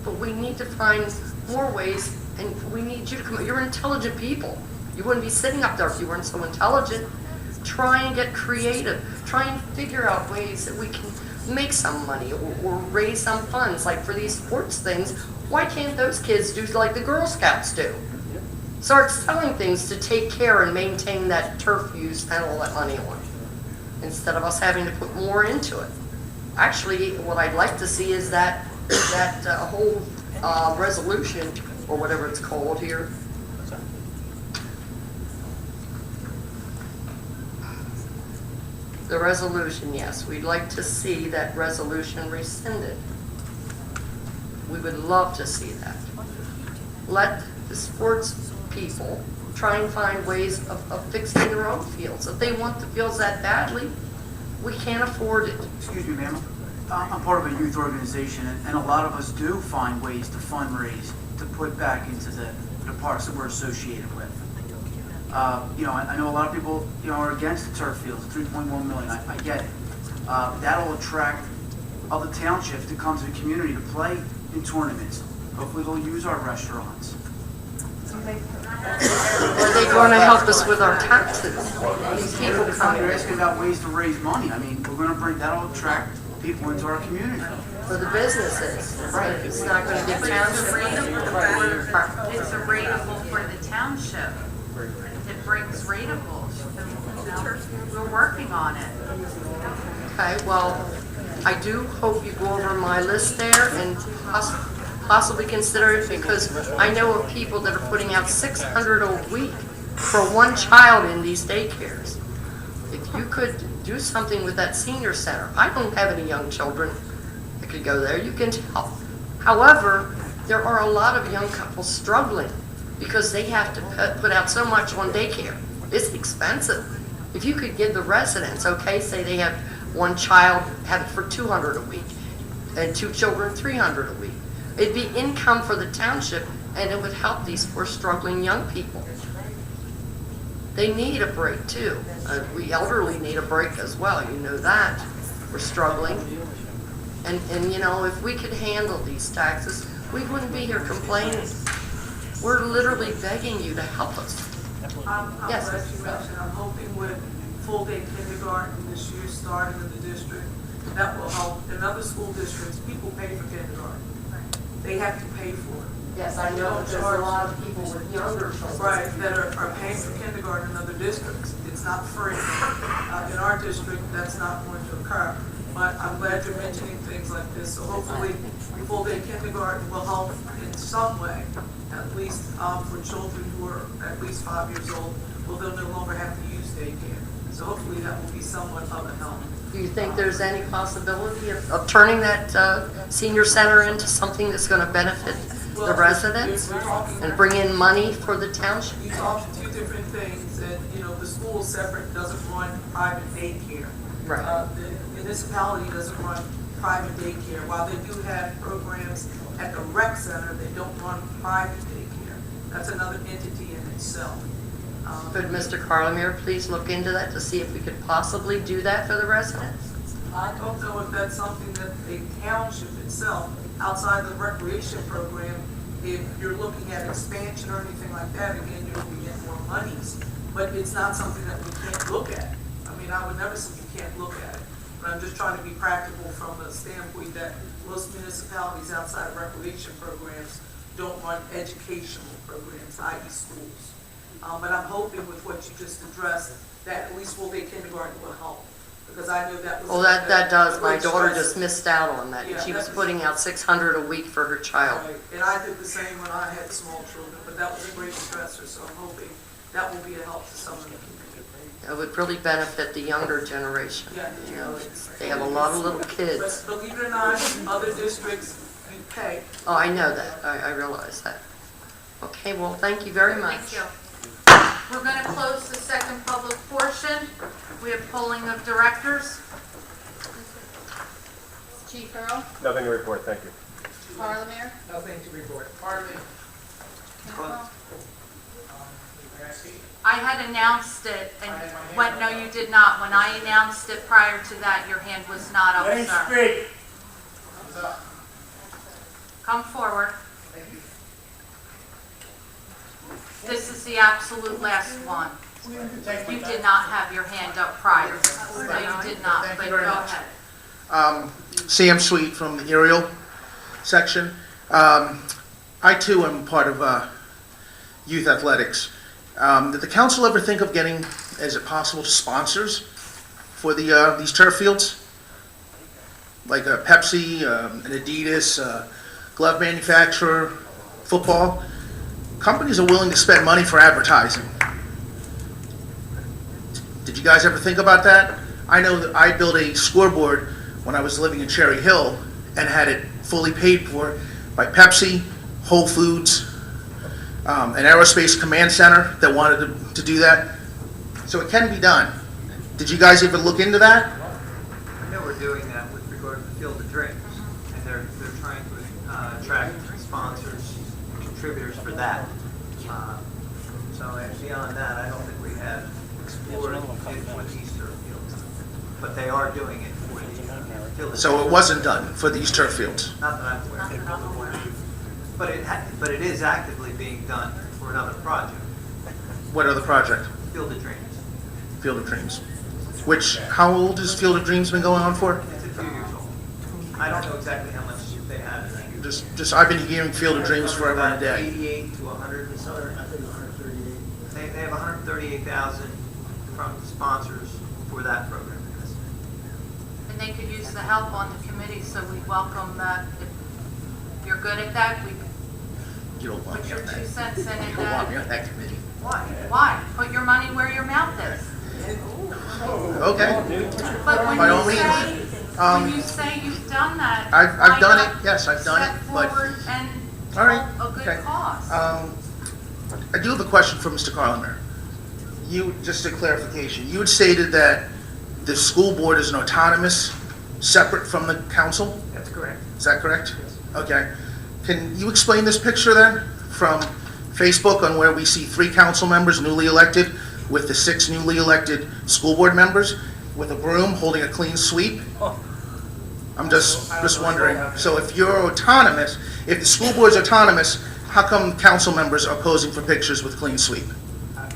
but we need to find more ways, and we need you to come. You're intelligent people. You wouldn't be sitting up there if you weren't so intelligent. Try and get creative. Try and figure out ways that we can make some money or raise some funds, like for these sports things. Why can't those kids do like the Girl Scouts do? Start selling things to take care and maintain that turf you spend all that money on, instead of us having to put more into it. Actually, what I'd like to see is that whole resolution, or whatever it's called here. The resolution, yes, we'd like to see that resolution rescinded. We would love to see that. Let the sports people try and find ways of fixing their own fields. If they want the fields that badly, we can't afford it. Excuse me, ma'am. I'm part of a youth organization, and a lot of us do find ways to fundraise, to put back into the parks that we're associated with. I know a lot of people, are against the turf fields, 3.1 million, I get it. That'll attract other townships to come to the community to play in tournaments. Hopefully they'll use our restaurants. Are they going to help us with our taxes? These people come You're here asking about ways to raise money. I mean, we're going to that'll attract people into our community. for the businesses. Right. It's not going to give But township. it's a rateable for the township. It brings ratables. We're working on it. Okay, well, I do hope you go over my list there and possibly consider it, because I know of people that are putting out $600 a week for one child in these daycares. If you could do something with that senior center, I don't have any young children that could go there, you can tell. However, there are a lot of young couples struggling because they have to put out so much on daycare. It's expensive. If you could give the residents, okay, say they have one child, have it for $200 a week, and two children, $300 a week. It'd be income for the township, and it would help these poor struggling young people. They need a break too. We elderly need a break as well, you know that. We're struggling. And you know, if we could handle these taxes, we wouldn't be here complaining. We're literally begging you to help us. I'm Yes. glad you mentioned, I'm hoping with full-day kindergarten this year starting in the district, that will help. In other school districts, people pay for kindergarten. They have to pay for it. Yes, I know, there's a lot of people with younger children. Right, that are paying for kindergarten in other districts. It's not free. In our district, that's not going to occur. but I'm glad you're mentioning things like this, so hopefully full-day kindergarten will help in some way, at least for children who are at least 5 years old, will they'll no longer have to use daycare. So hopefully that will be somewhat of a help. Do you think there's any possibility of turning that senior center into something that's going to benefit the residents and bring in money for the township? You talked two different things, and the school is separate, doesn't run private daycare. Right. The municipality doesn't run private daycare. While they do have programs at the rec center, they don't run private daycare. That's another entity in itself. Could Mr. Carlemere please look into that to see if we could possibly do that for the residents? I don't know if that's something that a township itself, outside the recreation program, if you're looking at expansion or anything like that, again, you're going to get more monies. But it's not something that we can't look at. I mean, I would never say you can't look at it. But I'm just trying to be practical from the standpoint that most municipalities outside of recreation programs don't run educational programs, i.e. schools. But I'm hoping with what you just addressed, that at least full-day kindergarten will help. Because I know that was... Well, that does. My daughter stress. just missed out on that. Yeah, She was that putting out $600 a week for her child. Right. And I did the same when I had small children, but that was a great stressor, so I'm hoping that will be a help to some of the community. It would really benefit the younger generation. Yeah. They have a lot of little kids. But believe it or not, in other districts, you pay. Oh, I know that. I realize that. Okay, well, thank you very much. Thank you. We're going to close the second public portion. We have polling of directors. Chief Earl, Nothing to report, thank you. Parliament, Nothing to report. I had announced it, and when, no, you did not. When I announced it prior to that, your hand was not up, sir. Come forward. This is the absolute last one. You did not have your hand up prior. No, you did not, but go ahead. Sam Sweet from the aerial section. I too am part of youth athletics. Did the council ever think of getting, is it possible, sponsors for these turf fields? Like a Pepsi, an Adidas, glove manufacturer, football? Companies are willing to spend money for advertising. Did you guys ever think about that? I know that I built a scoreboard when I was living in Cherry Hill and had it fully paid for by Pepsi, Whole Foods, an aerospace command center that wanted to do that. So it can be done. Did you guys ever look into that? I know we're doing that with regard to the Field of Dreams, and they're trying to attract sponsors, contributors for that. So beyond that, I don't think we have explored it for these turf fields, but they are doing it for the field. So it wasn't done for these turf fields? Not that I'm aware of. But it is actively being done for another project. What other project? Field of Dreams. Field of Dreams. Which, how old has Field of Dreams been going on for? It's a few years old. I don't know exactly how much they have in there. Just I've been hearing Field of Dreams forever and a day. 88 to 100 and something. I think 138. They have 138,000 from sponsors for that program. And they could use the help on the committee, so we welcome that. If you're good at that, we You don't want put me your on that. 2 cents in You it. don't want me on that committee. Why? Why? Put your money where your mouth is. Okay. But when By all you means. say, when you say you've done that, I've why done not it. Yes, I've done it. step But forward and all right. help a good Okay. cause. I do have a question for Mr. Carlimer. You, just a clarification, you had stated that the school board is an autonomous, separate from the council? That's correct. Is that correct? Okay. Can you explain this picture then from Facebook on where we see 3 council members newly elected with the 6 newly elected school board members with a broom holding a clean sweep? I'm just wondering. So if you're autonomous, if the school board's autonomous, how come council members are posing for pictures with clean sweep?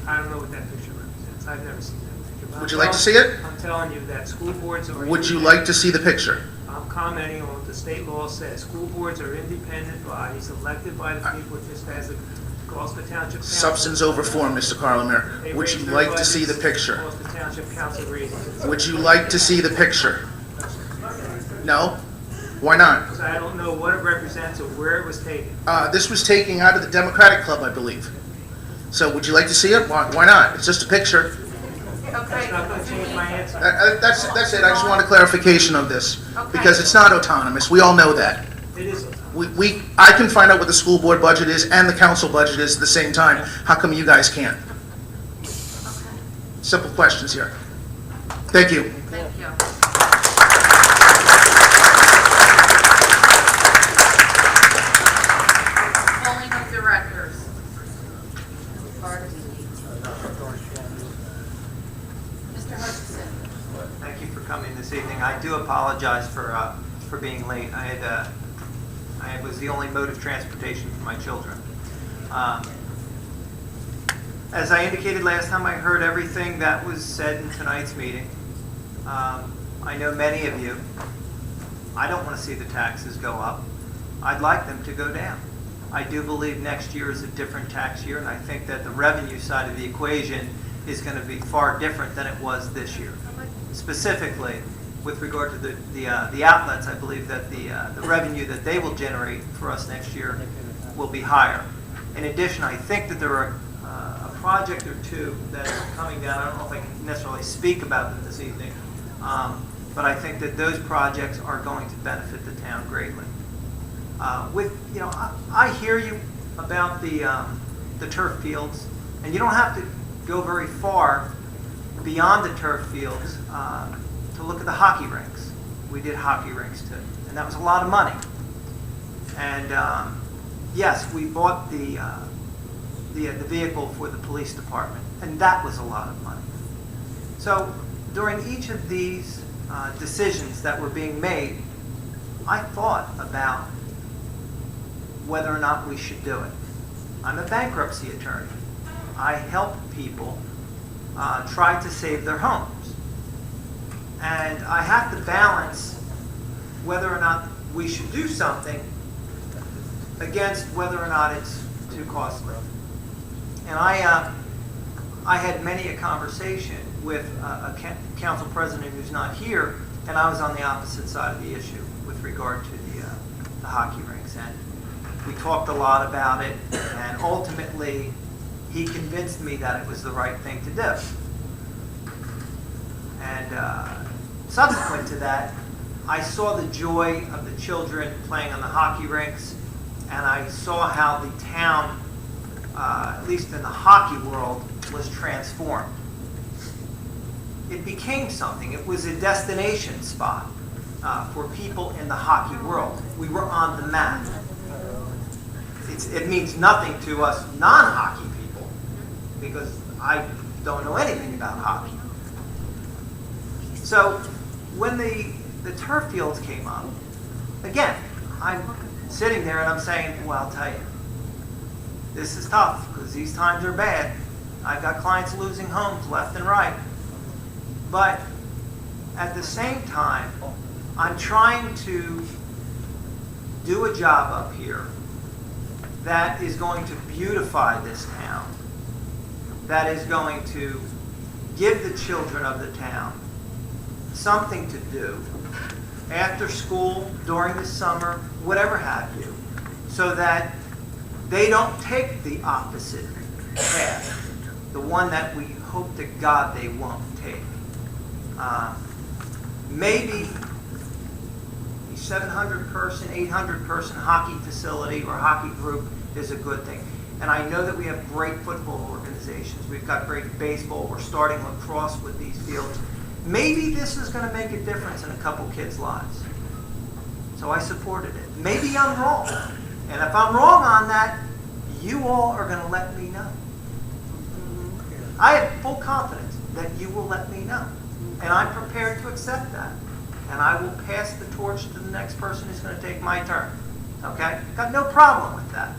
I don't know what that picture represents. I've never seen that picture. But Would you like to see it? I'm telling you that school boards are... Would you like to see the picture? I'm commenting on what the state law says. School boards are independent bodies elected by the people, just as the Gloucester Township Council. Substance over form, Mr. Carlimer. They Would you raise their like to see the budgets. picture? Gloucester Township Council raises. Would you like to see the picture? No? Why not? Because I don't know what it represents or where it was taken. This was taken out of the Democratic Club, I believe. So would you like to see it? Why not? It's just a picture. It's not going to change my answer. That's it. I just want a clarification of this. Okay. Because it's not autonomous. We all know that. It is. I can find out what the school board budget is and the council budget is at the same time. How come you guys can't? Simple questions here. Thank you. Thank you. Polling of directors. Mr. Hutchinson. Thank you for coming this evening. I do apologize for being late. I was the only mode of transportation for my children. As I indicated last time, I heard everything that was said in tonight's meeting. I know many of you, I don't want to see the taxes go up. I'd like them to go down. I do believe next year is a different tax year, and I think that the revenue side of the equation is going to be far different than it was this year. Specifically, with regard to the outlets, I believe that the revenue that they will generate for us next year will be higher. In addition, I think that there are a project or two that are coming down. I don't know if I can necessarily speak about them this evening, but I think that those projects are going to benefit the town greatly. I hear you about the turf fields, and you don't have to go very far beyond the turf fields to look at the hockey rinks. We did hockey rinks too, and that was a lot of money. And yes, we bought the vehicle for the police department, and that was a lot of money. So during each of these decisions that were being made, I thought about whether or not we should do it. I'm a bankruptcy attorney. I help people try to save their homes. And I have to balance whether or not we should do something against whether or not it's too costly. And I had many a conversation with a council president who's not here, and I was on the opposite side of the issue with regard to the hockey rinks. And we talked a lot about it, and ultimately he convinced me that it was the right thing to do. And subsequent to that, I saw the joy of the children playing on the hockey rinks, and I saw how the town, at least in the hockey world, was transformed. It became something. It was a destination spot for people in the hockey world. We were on the map. It means nothing to us non-hockey people, because I don't know anything about hockey. So when the turf fields came up, again, I'm sitting there and I'm saying, well, I'll tell you, this is tough because these times are bad. I've got clients losing homes left and right. But at the same time, I'm trying to do a job up here that is going to beautify this town, that is going to give the children of the town something to do after school, during the summer, whatever have you, so that they don't take the opposite path, the one that we hope to God they won't take. Maybe a 700-person, 800-person hockey facility or hockey group is a good thing. And I know that we have great football organizations. We've got great baseball. We're starting lacrosse with these fields. Maybe this is going to make a difference in a couple kids' lives. So I supported it. Maybe I'm wrong. And if I'm wrong on that, you all are going to let me know. I have full confidence that you will let me know. And I'm prepared to accept that. And I will pass the torch to the next person who's going to take my turn. Okay? Got no problem with that.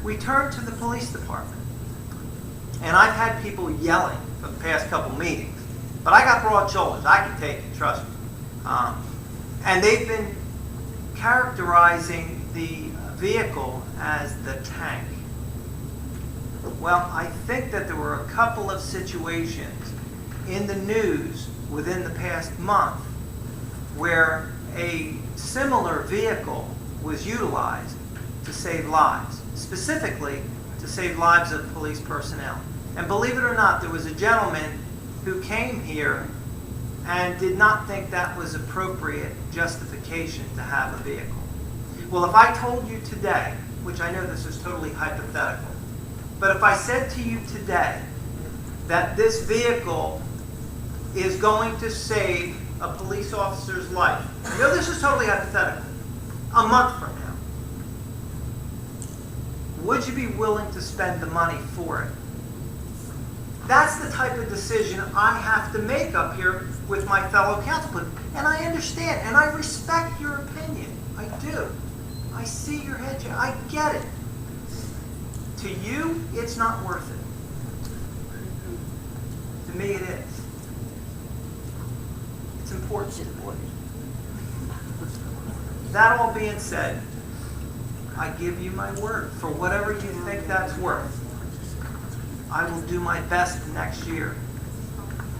We turn to the police department. And I've had people yelling for the past couple meetings. But I got broad shoulders. I can take it, trust me. And they've been characterizing the vehicle as the tank. Well, I think that there were a couple of situations in the news within the past month where a similar vehicle was utilized to save lives, specifically to save lives of police personnel. And believe it or not, there was a gentleman who came here and did not think that was appropriate justification to have a vehicle. Well, if I told you today, which I know this is totally hypothetical, but if I said to you today that this vehicle is going to save a police officer's life, I know this is totally hypothetical, a month from now, would you be willing to spend the money for it? That's the type of decision I have to make up here with my fellow councilmen. And I understand, and I respect your opinion. I do. I see your head. I get it. To you, it's not worth it. To me, it is. It's important. That all being said, I give you my word. For whatever you think that's worth, I will do my best next year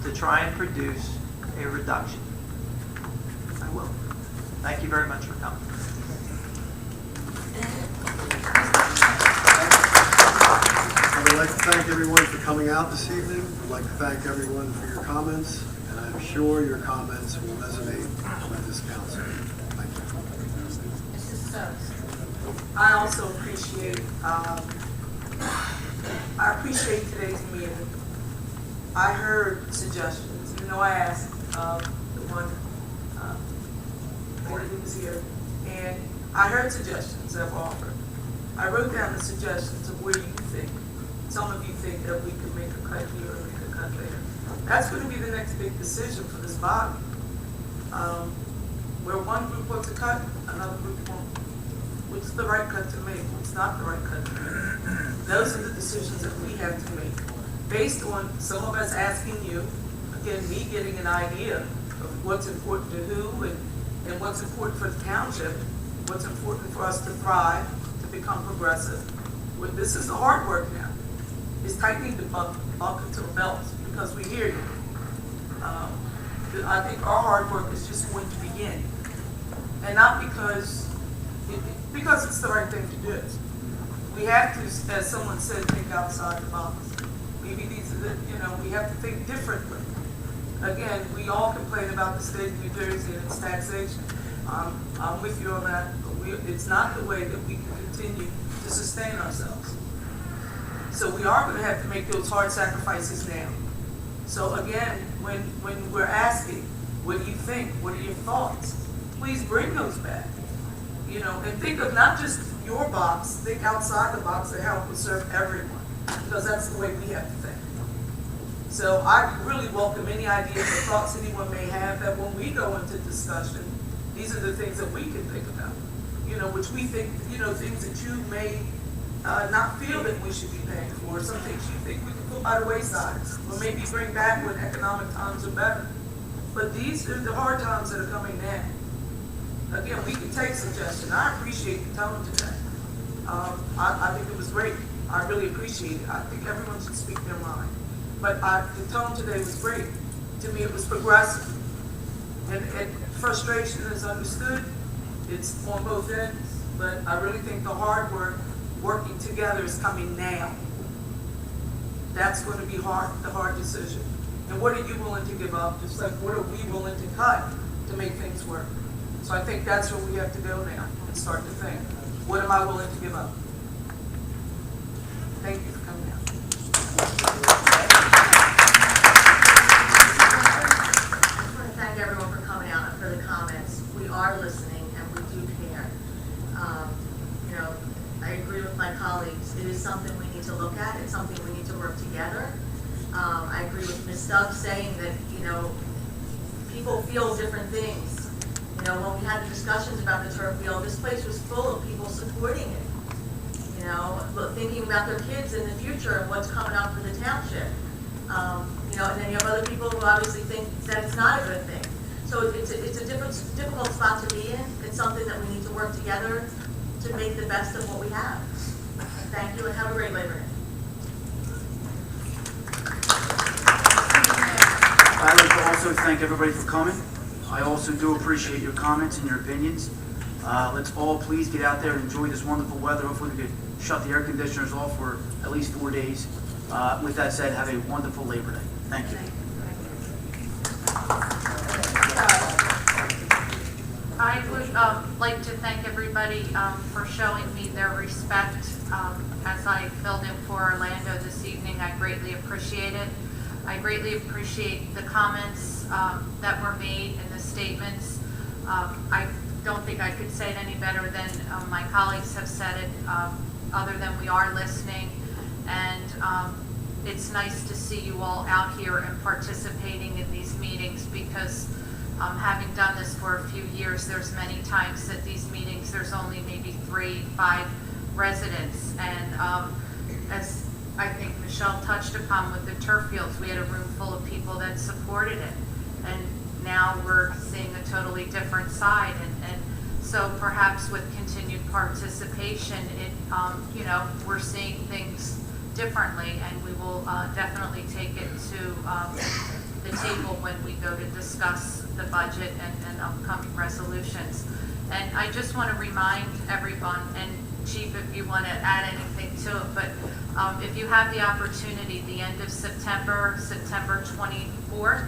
to try and produce a reduction. I will. Thank you very much for coming. I would like to thank everyone for coming out this evening. I'd like to thank everyone for your comments, and I'm sure your comments will resonate with this council. Thank you. I also appreciate, today's meeting. I heard suggestions, even though I asked the one lady who was here, and I heard suggestions that were offered. I wrote down the suggestions of where you think, some of you think that we could make a cut here or make a cut there. That's going to be the next big decision for this body. Where one group wants to cut, another group won't. What's the right cut to make? What's not the right cut to make? Those are the decisions that we have to make. Based on some of us asking you, again, me getting an idea of what's important to who and what's important for the township, what's important for us to thrive, to become progressive. This is the hard work now. It's tightening the buckle to the belt because we hear you. I think our hard work is just going to begin. And not because it's the right thing to do. We have to, as someone said, think outside the box. Maybe these are we have to think differently. Again, we all complain about the state of New Jersey and its taxation. I'm with you on that, but it's not the way that we can continue to sustain ourselves. So we are going to have to make those hard sacrifices now. So again, when we're asking, what do you think? What are your thoughts? Please bring those back. And think of not just your box, think outside the box and how it will serve everyone. Because that's the way we have to think. So I really welcome any ideas or thoughts anyone may have that when we go into discussion, these are the things that we can think about. Which we think, things that you may not feel that we should be paying for, some things you think we can put by the wayside, or maybe bring back when economic times are better. But these are the hard times that are coming now. Again, we can take suggestions. I appreciate the tone today. I think it was great. I really appreciate it. I think everyone should speak their mind. But the tone today was great. To me, it was progressive. And frustration is understood. It's on both ends. But I really think the hard work, working together, is coming now. That's going to be hard, the hard decision. And what are you willing to give up? Just like what are we willing to cut to make things work? So I think that's where we have to go now and start to think. What am I willing to give up? Thank you for coming out. I just want to thank everyone for coming out and for the comments. We are listening and we do care. I agree with my colleagues. It is something we need to look at. It's something we need to work together. I agree with Ms. Stubbs saying that, people feel different things. When we had the discussions about the turf field, this place was full of people supporting it. Thinking about their kids in the future and what's coming up for the township. And then you have other people who obviously think that it's not a good thing. So it's a difficult spot to be in. It's something that we need to work together to make the best of what we have. Thank you and have a great Labor Day. I'd like to also thank everybody for coming. I also do appreciate your comments and your opinions. Let's all please get out there and enjoy this wonderful weather. Hopefully we could shut the air conditioners off for at least 4 days. With that said, have a wonderful Labor Day. Thank you. I would like to thank everybody for showing me their respect as I filled in for Orlando this evening. I greatly appreciate it. I greatly appreciate the comments that were made and the statements. I don't think I could say it any better than my colleagues have said it, other than we are listening. And it's nice to see you all out here and participating in these meetings, because having done this for a few years, there's many times that these meetings, there's only maybe 3, 5 residents. And as I think Michelle touched upon with the turf fields, we had a room full of people that supported it. And now we're seeing a totally different side. And so perhaps with continued participation, it, we're seeing things differently, and we will definitely take it to the table when we go to discuss the budget and upcoming resolutions. And I just want to remind everyone, and Chief, if you want to add anything to it, but if you have the opportunity, the end of September 24th,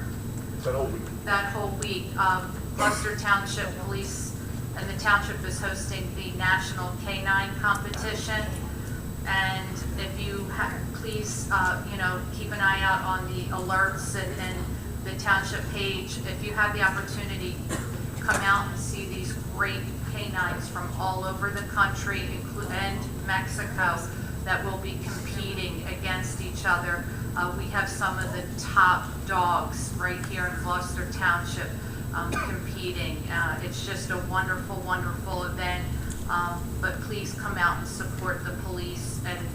that whole week, Gloucester Township Police and the township is hosting the National Canine Competition. And if you please, keep an eye out on the alerts and the township page. If you have the opportunity, come out and see these great canines from all over the country and Mexico that will be competing against each other. We have some of the top dogs right here in Gloucester Township competing. It's just a wonderful, wonderful event. But please come out and support the police and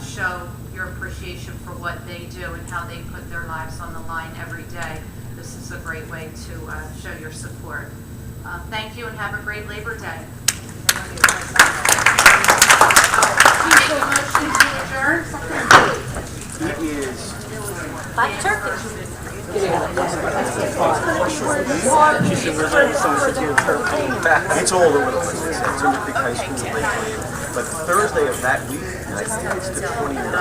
show your appreciation for what they do and how they put their lives on the line every day. This is a great way to show your support. Thank you and have a great Labor Day. We make a motion to adjourn. It is Black turkey. It's all over the place. It's in the big high school, Lakeland. But Thursday of that week, I think it's the 29th.